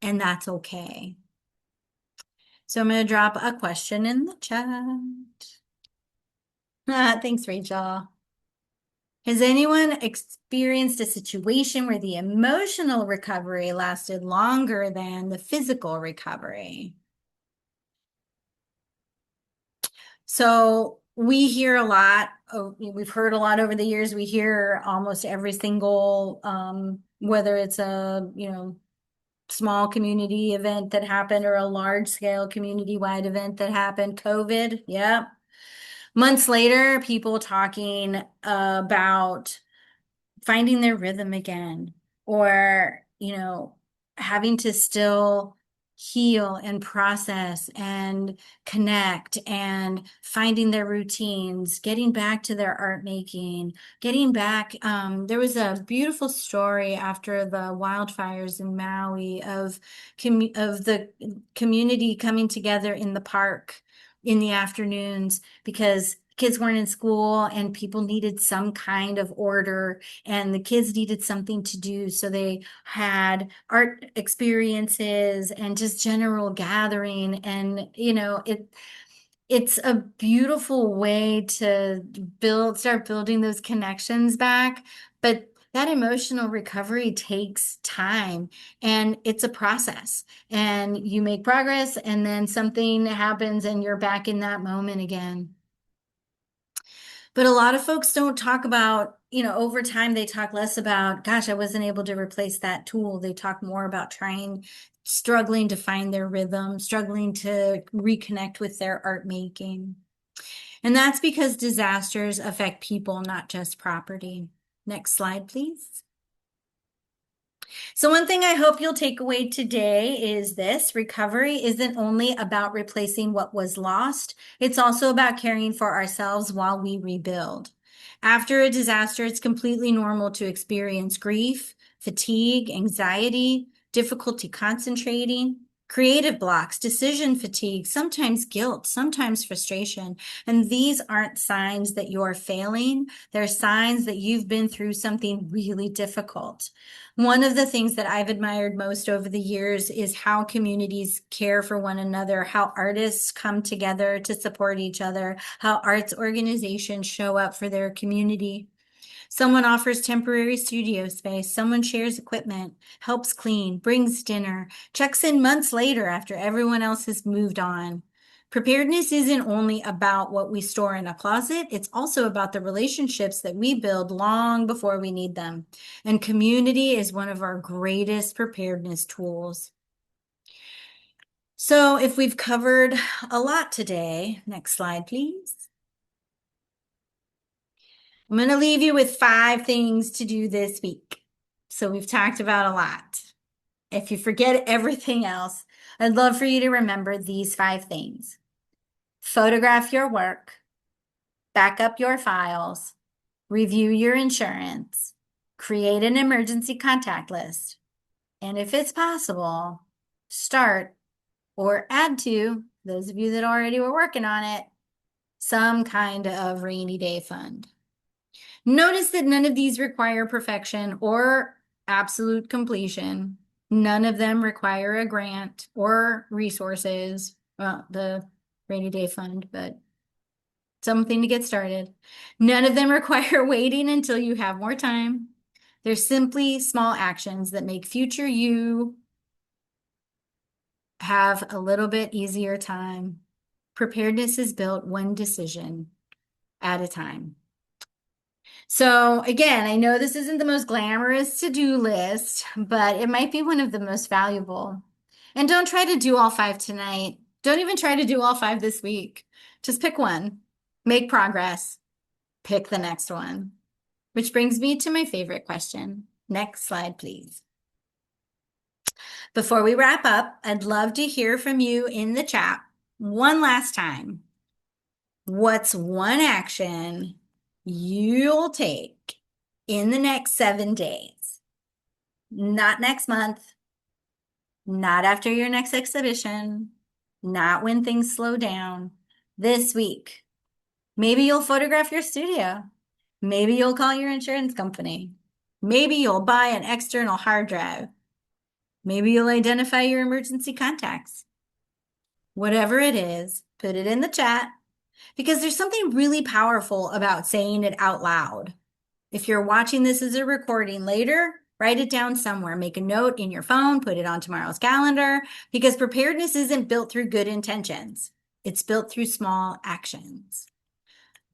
And that's okay. So I'm going to drop a question in the chat. Thanks, Rachel. Has anyone experienced a situation where the emotional recovery lasted longer than the physical recovery? So we hear a lot, we've heard a lot over the years, we hear almost every single, whether it's a, small community event that happened or a large scale community-wide event that happened, COVID, yeah. Months later, people talking about finding their rhythm again, or, having to still heal and process and connect and finding their routines, getting back to their art making, getting back. There was a beautiful story after the wildfires in Maui of the community coming together in the park in the afternoons because kids weren't in school and people needed some kind of order and the kids needed something to do. So they had art experiences and just general gathering. And, it's a beautiful way to start building those connections back. But that emotional recovery takes time and it's a process, and you make progress and then something happens and you're back in that moment again. But a lot of folks don't talk about, over time, they talk less about, gosh, I wasn't able to replace that tool. They talk more about struggling to find their rhythm, struggling to reconnect with their art making. And that's because disasters affect people, not just property. Next slide, please. So one thing I hope you'll take away today is this: recovery isn't only about replacing what was lost, it's also about caring for ourselves while we rebuild. After a disaster, it's completely normal to experience grief, fatigue, anxiety, difficulty concentrating, creative blocks, decision fatigue, sometimes guilt, sometimes frustration. And these aren't signs that you're failing. They're signs that you've been through something really difficult. One of the things that I've admired most over the years is how communities care for one another, how artists come together to support each other, how arts organizations show up for their community. Someone offers temporary studio space, someone shares equipment, helps clean, brings dinner, checks in months later after everyone else has moved on. Preparedness isn't only about what we store in a closet, it's also about the relationships that we build long before we need them. And community is one of our greatest preparedness tools. So if we've covered a lot today, next slide, please. I'm going to leave you with 5 things to do this week. So we've talked about a lot. If you forget everything else, I'd love for you to remember these 5 things. Photograph your work, back up your files, review your insurance, create an emergency contact list, and if it's possible, start or add to, those of you that already were working on it, some kind of rainy day fund. Notice that none of these require perfection or absolute completion. None of them require a grant or resources, well, the rainy day fund, but something to get started. None of them require waiting until you have more time. They're simply small actions that make future you have a little bit easier time. Preparedness is built one decision at a time. So again, I know this isn't the most glamorous to-do list, but it might be one of the most valuable. And don't try to do all 5 tonight. Don't even try to do all 5 this week. Just pick one, make progress, pick the next one. Which brings me to my favorite question. Next slide, please. Before we wrap up, I'd love to hear from you in the chat one last time. What's one action you'll take in the next 7 days? Not next month, not after your next exhibition, not when things slow down. This week. Maybe you'll photograph your studio. Maybe you'll call your insurance company. Maybe you'll buy an external hard drive. Maybe you'll identify your emergency contacts. Whatever it is, put it in the chat, because there's something really powerful about saying it out loud. If you're watching this as a recording later, write it down somewhere. Make a note in your phone, put it on tomorrow's calendar, because preparedness isn't built through good intentions. It's built through small actions.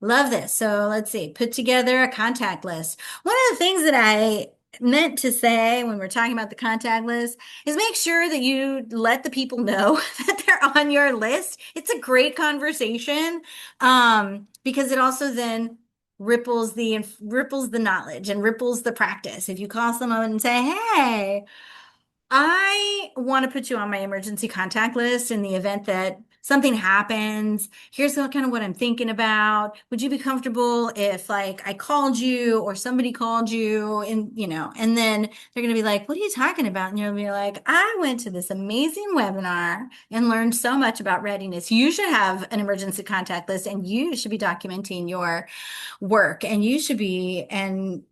Love this. So let's see, put together a contact list. One of the things that I meant to say when we're talking about the contact list is make sure that you let the people know that they're on your list. It's a great conversation because it also then ripples the knowledge and ripples the practice. If you call someone and say, hey, I want to put you on my emergency contact list in the event that something happens. Here's kind of what I'm thinking about. Would you be comfortable if like I called you or somebody called you and, and then they're going to be like, what are you talking about? And you'll be like, I went to this amazing webinar and learned so much about readiness. You should have an emergency contact list and you should be documenting your work and you should be, and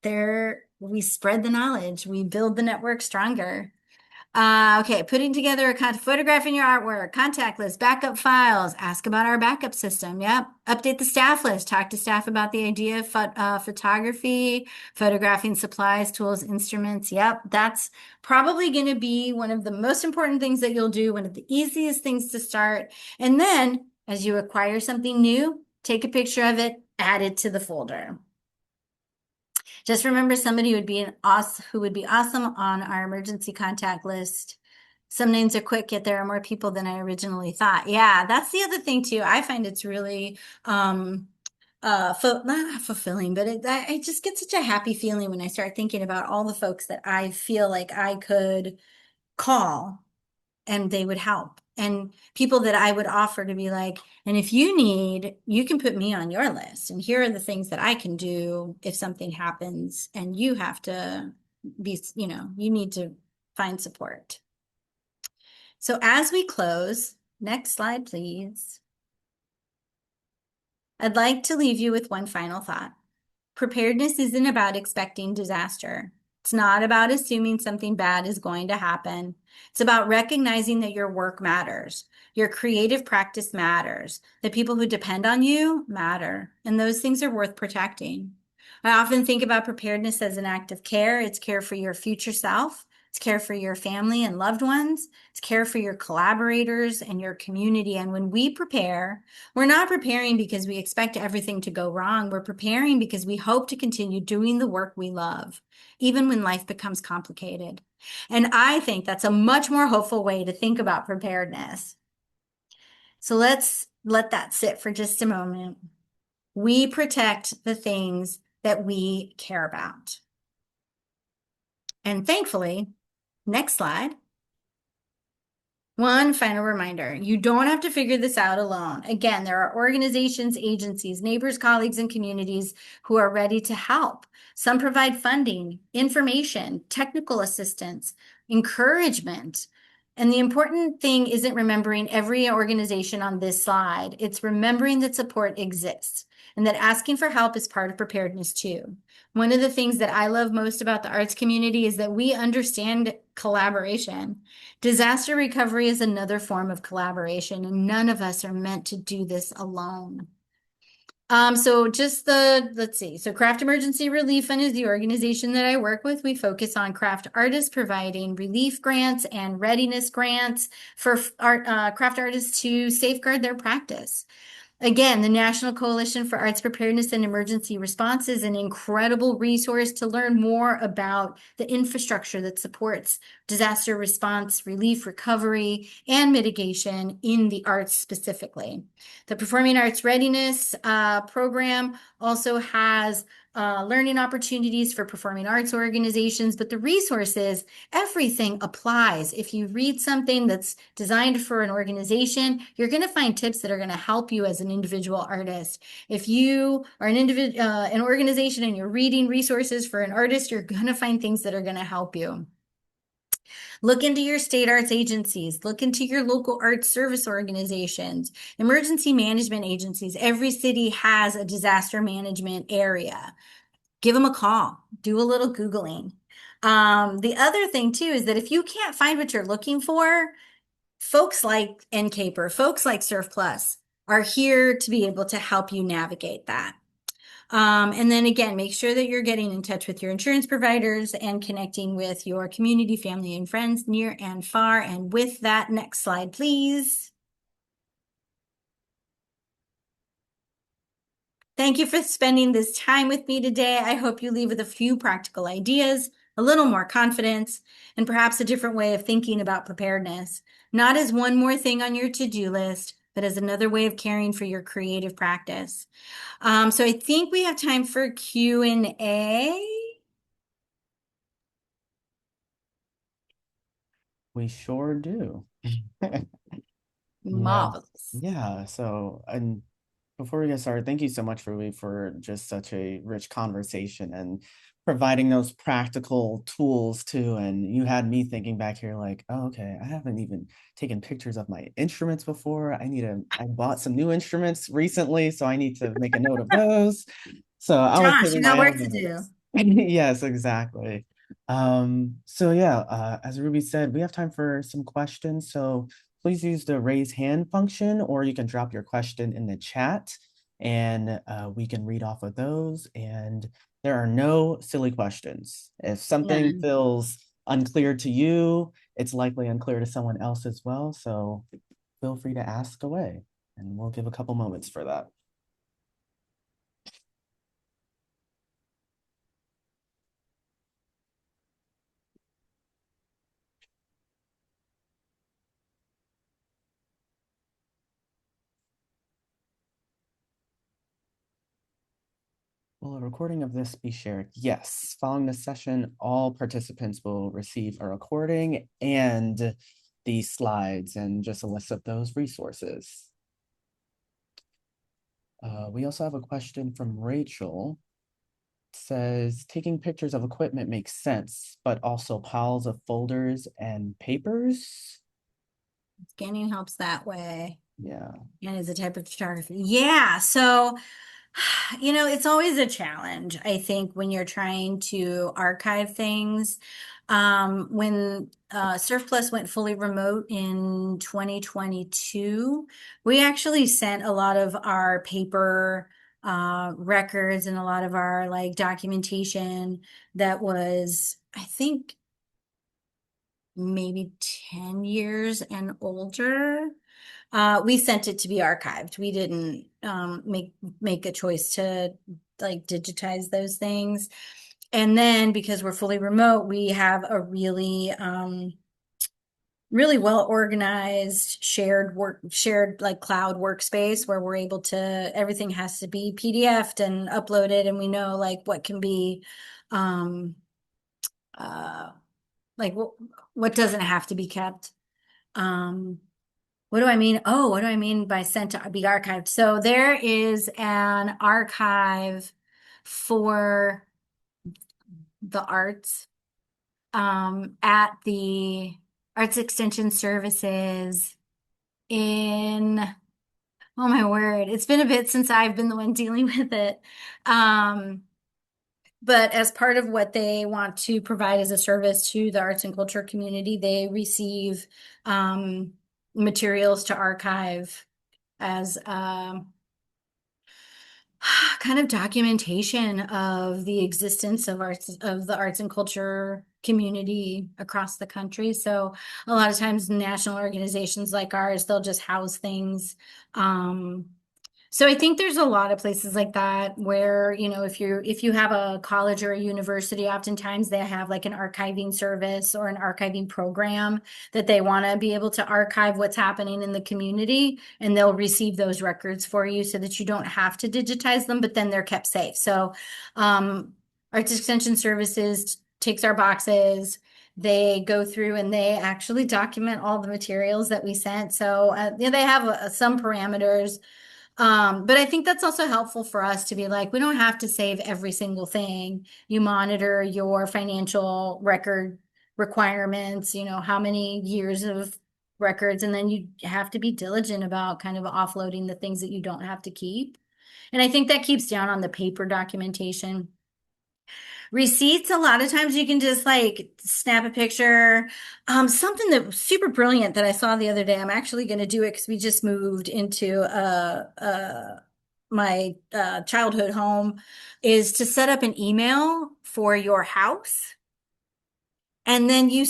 there we spread the knowledge, we build the network stronger. Okay, putting together photographing your artwork, contact list, backup files, ask about our backup system. Yep. Update the staff list, talk to staff about the idea of photography, photographing supplies, tools, instruments. Yep, that's probably going to be one of the most important things that you'll do, one of the easiest things to start. And then as you acquire something new, take a picture of it, add it to the folder. Just remember somebody who would be awesome on our emergency contact list. Some names are quick, yet there are more people than I originally thought. Yeah, that's the other thing too. I find it's really not fulfilling, but I just get such a happy feeling when I start thinking about all the folks that I feel like I could call and they would help. And people that I would offer to be like, and if you need, you can put me on your list. And here are the things that I can do if something happens and you have to be, you need to find support. So as we close, next slide, please. I'd like to leave you with one final thought. Preparedness isn't about expecting disaster. It's not about assuming something bad is going to happen. It's about recognizing that your work matters. Your creative practice matters. The people who depend on you matter. And those things are worth protecting. I often think about preparedness as an act of care. It's care for your future self. It's care for your family and loved ones. It's care for your collaborators and your community. And when we prepare, we're not preparing because we expect everything to go wrong. We're preparing because we hope to continue doing the work we love, even when life becomes complicated. And I think that's a much more hopeful way to think about preparedness. So let's let that sit for just a moment. We protect the things that we care about. And thankfully, next slide. One final reminder, you don't have to figure this out alone. Again, there are organizations, agencies, neighbors, colleagues, and communities who are ready to help. Some provide funding, information, technical assistance, encouragement. And the important thing isn't remembering every organization on this slide. It's remembering that support exists and that asking for help is part of preparedness too. One of the things that I love most about the arts community is that we understand collaboration. Disaster recovery is another form of collaboration, and none of us are meant to do this alone. Let's see. So Craft Emergency Relief Fund is the organization that I work with. We focus on craft artists providing relief grants and readiness grants for craft artists to safeguard their practice. Again, the National Coalition for Arts Preparedness and Emergency Response is an incredible resource to learn more about the infrastructure that supports disaster response, relief, recovery, and mitigation in the arts specifically. The Performing Arts Readiness program also has learning opportunities for performing arts organizations, but the resources, everything applies. If you read something that's designed for an organization, you're going to find tips that are going to help you as an individual artist. If you are an organization and you're reading resources for an artist, you're going to find things that are going to help you. Look into your state arts agencies. Look into your local arts service organizations, emergency management agencies. Every city has a disaster management area. Give them a call. Do a little Googling. The other thing too is that if you can't find what you're looking for, folks like NCAPER, folks like Surf Plus are here to be able to help you navigate that. And then again, make sure that you're getting in touch with your insurance providers and connecting with your community, family, and friends near and far. And with that, next slide, please. Thank you for spending this time with me today. I hope you leave with a few practical ideas, a little more confidence, and perhaps a different way of thinking about preparedness, not as one more thing on your to-do list, but as another way of caring for your creative practice. So I think we have time for Q&A. We sure do. Yeah. Marvelous. Yeah. So, and before we get started, thank you so much, Ruby, for just such a rich conversation and providing those practical tools too. And you had me thinking back here like, oh, okay, I haven't even taken pictures of my instruments before. I bought some new instruments recently, so I need to make a note of those. So I was Josh, you taking got my work own to do. notes. Yes, exactly. So yeah, as Ruby said, we have time for some questions. So please use the raise hand function, or you can drop your question in the chat and we can read off of those. And there are no silly questions. If something None. feels unclear to you, it's likely unclear to someone else as well. So feel free to ask away, and we'll give a couple moments for that. Will a recording of this be shared? Yes. Following this session, all participants will receive a recording and the slides and just a list of those resources. We also have a question from Rachel. It says, taking pictures of equipment makes sense, but also piles of folders and papers. Scanning helps that way. Yeah. And is a type of photography. Yeah. So, it's always a challenge, I think, when you're trying to archive things. When Surf Plus went fully remote in 2022, we actually sent a lot of our paper records and a lot of our like documentation that was, I think, maybe 10 years and older. We sent it to be archived. We didn't make a choice to like digitize those things. And then because we're fully remote, we have a really well organized shared like cloud workspace where we're able to, everything has to be PDF'd and uploaded, and we know like what can be um like what doesn't have to be kept. Um, what do I mean? Oh, what do I mean by sent to be archived? So there is an archive for the arts at the Arts Extension Services in, oh my word, it's been a bit since I've been the one dealing with it. But as part of what they want to provide as a service to the arts and culture community, they receive materials to archive as kind of documentation of the existence of the arts and culture community across the country. So a lot of times national organizations like ours, they'll just house things. So I think there's a lot of places like that where, if you have a college or a university, oftentimes they have like an archiving service or an archiving program that they want to be able to archive what's happening in the community, and they'll receive those records for you so that you don't have to digitize them, but then they're kept safe. So Arts Extension Services takes our boxes. They go through and they actually document all the materials that we sent. So they have some parameters. But I think that's also helpful for us to be like, we don't have to save every single thing. You monitor your financial record requirements, how many years of records, and then you have to be diligent about kind of offloading the things that you don't have to keep. And I think that keeps down on the paper documentation. Receipts, a lot of times you can just like snap a picture. Something that was super brilliant that I saw the other day, I'm actually going to do it because we just moved into my childhood home, is to set up an email for your house. And then you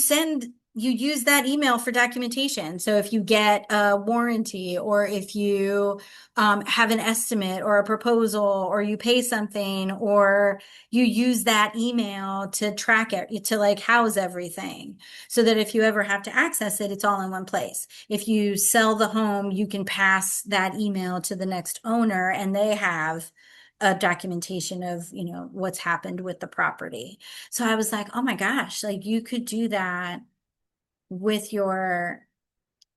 use that email for documentation. So if you get a warranty, or if you have an estimate or a proposal, or you pay something, or you use that email to track it, to like house everything, so that if you ever have to access it, it's all in one place. If you sell the home, you can pass that email to the next owner and they have a documentation of, what's happened with the property. So I was like, oh my gosh, like you could do that with your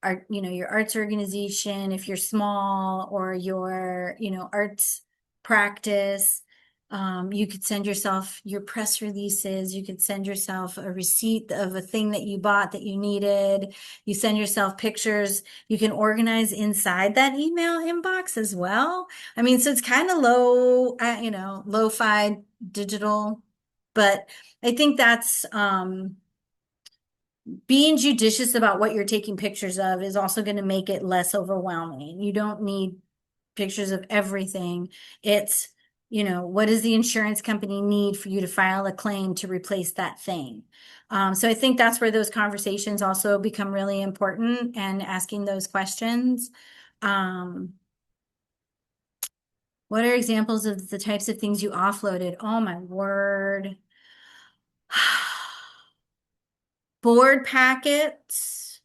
art, your arts organization, if you're small, or your, arts practice. You could send yourself your press releases. You could send yourself a receipt of a thing that you bought that you needed. You send yourself pictures. You can organize inside that email inbox as well. I mean, so it's kind of lo-fi digital, but I think that's, being judicious about what you're taking pictures of is also going to make it less overwhelming. You don't need pictures of everything. It's, what does the insurance company need for you to file a claim to replace that thing? So I think that's where those conversations also become really important, and asking those questions. What are examples of the types of things you offloaded? Oh my word. Board packets.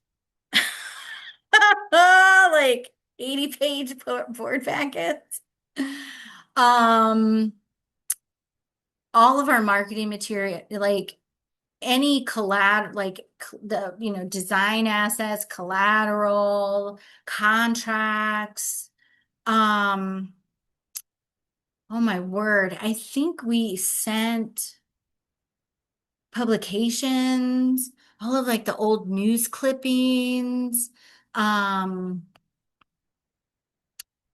Like 80-page board packets. Um, all of our marketing material, like any collateral, like the, design assets, collateral, contracts. Oh my word. I think we sent publications, all of like the old news clippings. Um,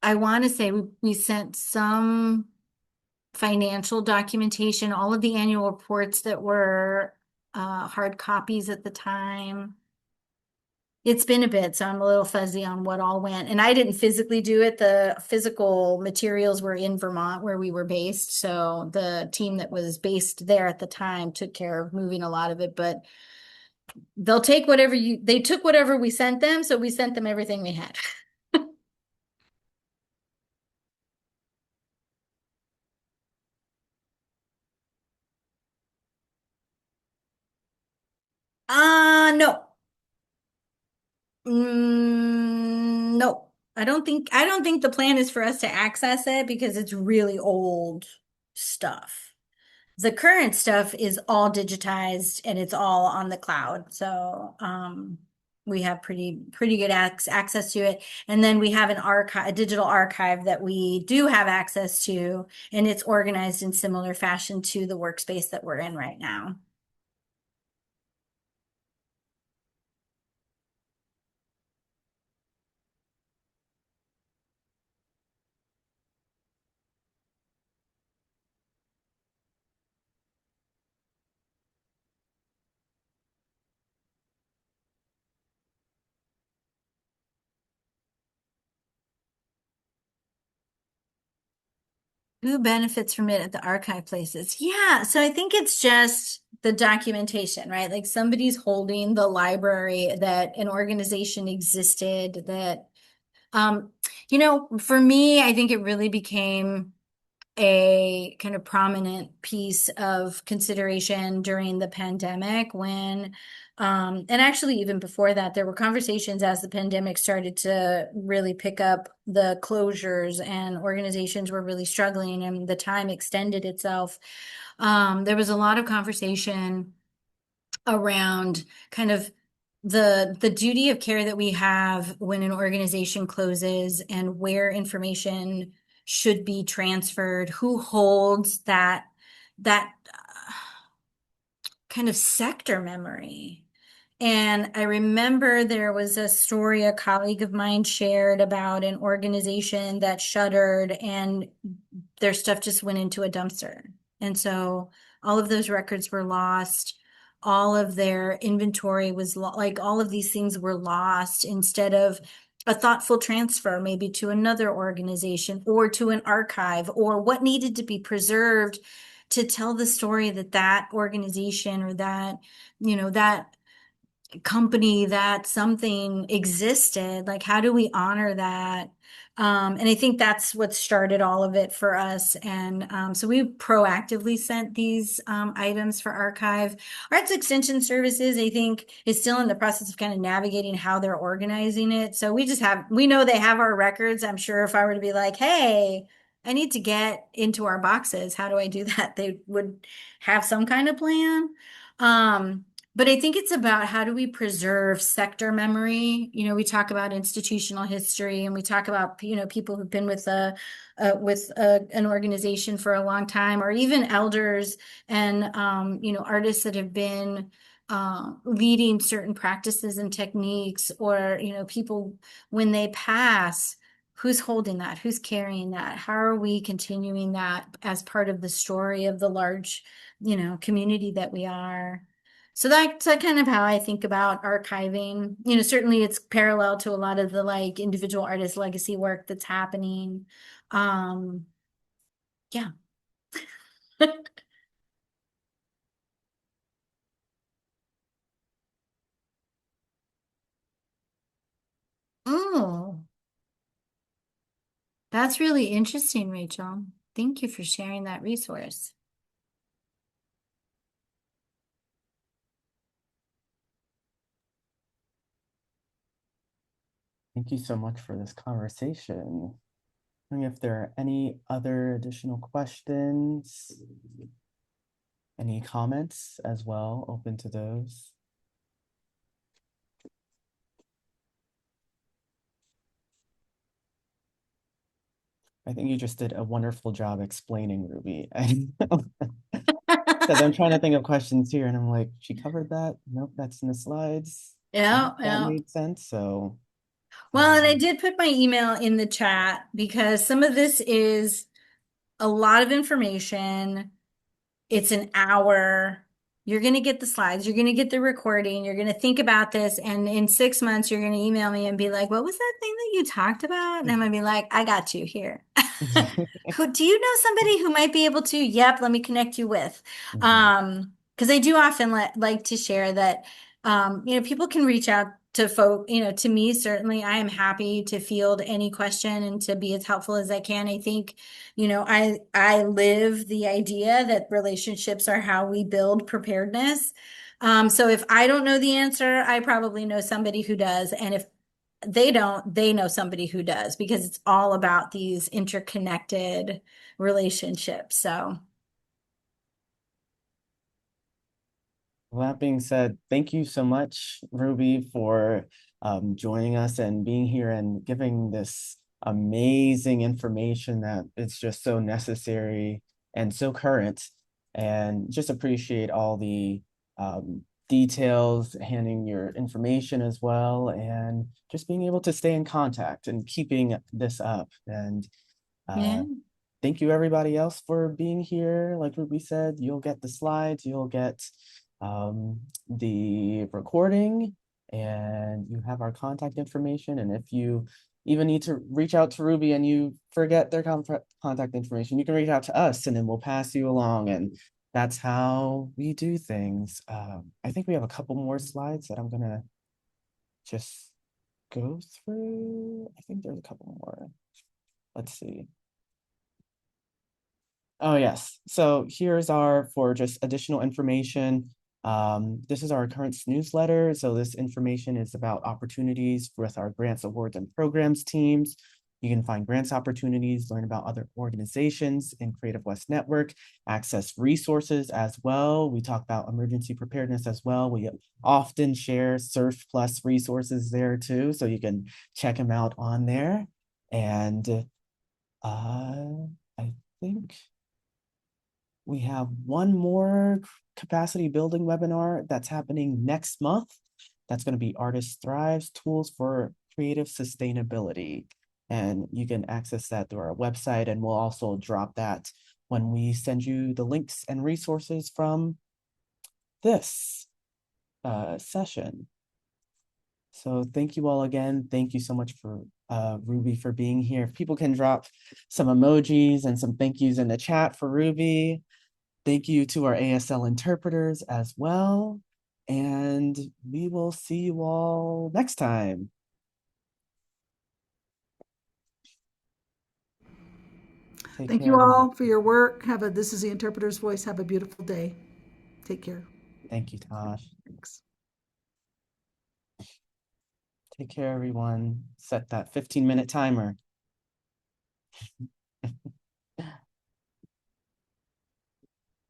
I want to say we sent some financial documentation, all of the annual reports that were hard copies at the time. It's been a bit, so I'm a little fuzzy on what all went. And I didn't physically do it. The physical materials were in Vermont where we were based. So the team that was based there at the time took care of moving a lot of it, but they'll take whatever they took whatever we sent them. So we sent them everything we had. No. No. I don't think the plan is for us to access it because it's really old stuff. The current stuff is all digitized and it's all on the cloud. So we have pretty good access to it. And then we have a digital archive that we do have access to, and it's organized in similar fashion to the workspace that we're in right now. Who benefits from it at the archive places? Yeah, so I think it's just the documentation, right? Like somebody's holding the library that an organization existed that for me, I think it really became a kind of prominent piece of consideration during the pandemic when, and actually even before that, there were conversations as the pandemic started to really pick up the closures and organizations were really struggling and the time extended itself. There was a lot of conversation around kind of the duty of care that we have when an organization closes and where information should be transferred, who holds that kind of sector memory. And I remember there was a story a colleague of mine shared about an organization that shuttered and their stuff just went into a dumpster. And so all of those records were lost. All of their inventory was like all of these things were lost instead of a thoughtful transfer, maybe to another organization or to an archive or what needed to be preserved to tell the story that that organization or that company that something existed. Like, how do we honor that? And I think that's what started all of it for us. And so we proactively sent these items for archive. Arts Extension Services, I think, is still in the process of kind of navigating how they're organizing it. So we know they have our records. I'm sure if I were to be like, hey, I need to get into our boxes, how do I do that? They would have some kind of plan. But I think it's about how do we preserve sector memory? We talk about institutional history and we talk about, people who've been an organization for a long time, or even elders and, artists that have been leading certain practices and techniques, or, people when they pass, who's holding that? Who's carrying that? How are we continuing that as part of the story of the large, community that we are? So that's kind of how I think about archiving. Certainly it's parallel to a lot of the like individual artist legacy work that's happening. Um, yeah. Oh, that's really interesting, Rachel. Thank you for sharing that resource. Thank you so much for this conversation. Wondering if there are any other additional questions. Any comments as well? Open to those. I think you just did a wonderful job explaining Ruby. Because I'm trying to think of questions here, and I'm like, she covered that. Nope, that's in the slides. I Yeah, think that yeah. made sense. So, Well, and I did put my email in the chat because some of this is a lot of information. It's an hour. You're going to get the slides. You're going to get the recording. You're going to think about this. And in 6 months, you're going to email me and be like, what was that thing that you talked about? And I'm going to be like, I got you here. Do you know somebody who might be able to? Yep, let me connect you with. Mhm. Because I do often like to share that, people can reach out to folk, to me, certainly. I am happy to field any question and to be as helpful as I can. I think, I live the idea that relationships are how we build preparedness. So if I don't know the answer, I probably know somebody who does. And if they don't, they know somebody who does, because it's all about these interconnected relationships. So, Well, that being said, thank you so much, Ruby, for joining us and being here and giving this amazing information that it's just so necessary and so current. And just appreciate all the details, handing your information as well, and just being able to stay in contact and keeping this up. And yeah. uh, thank you everybody else for being here. Like Ruby said, you'll get the slides, you'll get the recording, and you have our contact information. And if you even need to reach out to Ruby and you forget their contact information, you can reach out to us and then we'll pass you along. And that's how we do things. I think we have a couple more slides that I'm gonna just go through. I think there's a couple more. Let's see. Oh, yes. So here's for just additional information. This is our current newsletter. So this information is about opportunities with our grants, awards, and programs teams. You can find grants opportunities, learn about other organizations in Creative West Network, access resources as well. We talk about emergency preparedness as well. We often share Surf Plus resources there too, so you can check them out on there. And I think we have one more capacity building webinar that's happening next month. That's going to be Artist Thrives, Tools for Creative Sustainability. And you can access that through our website, and we'll also drop that when we send you the links and resources from this session. So thank you all again. Thank you so much for Ruby for being here. If people can drop some emojis and some thank yous in the chat for Ruby. Thank you to our ASL interpreters as well. And we will see you all next time. Take Thank care, you everyone. all for your work. This is the interpreter's voice. Have a beautiful day. Take care. Thank you, Tosh. Thanks. Take care, everyone. Set that 15-minute timer.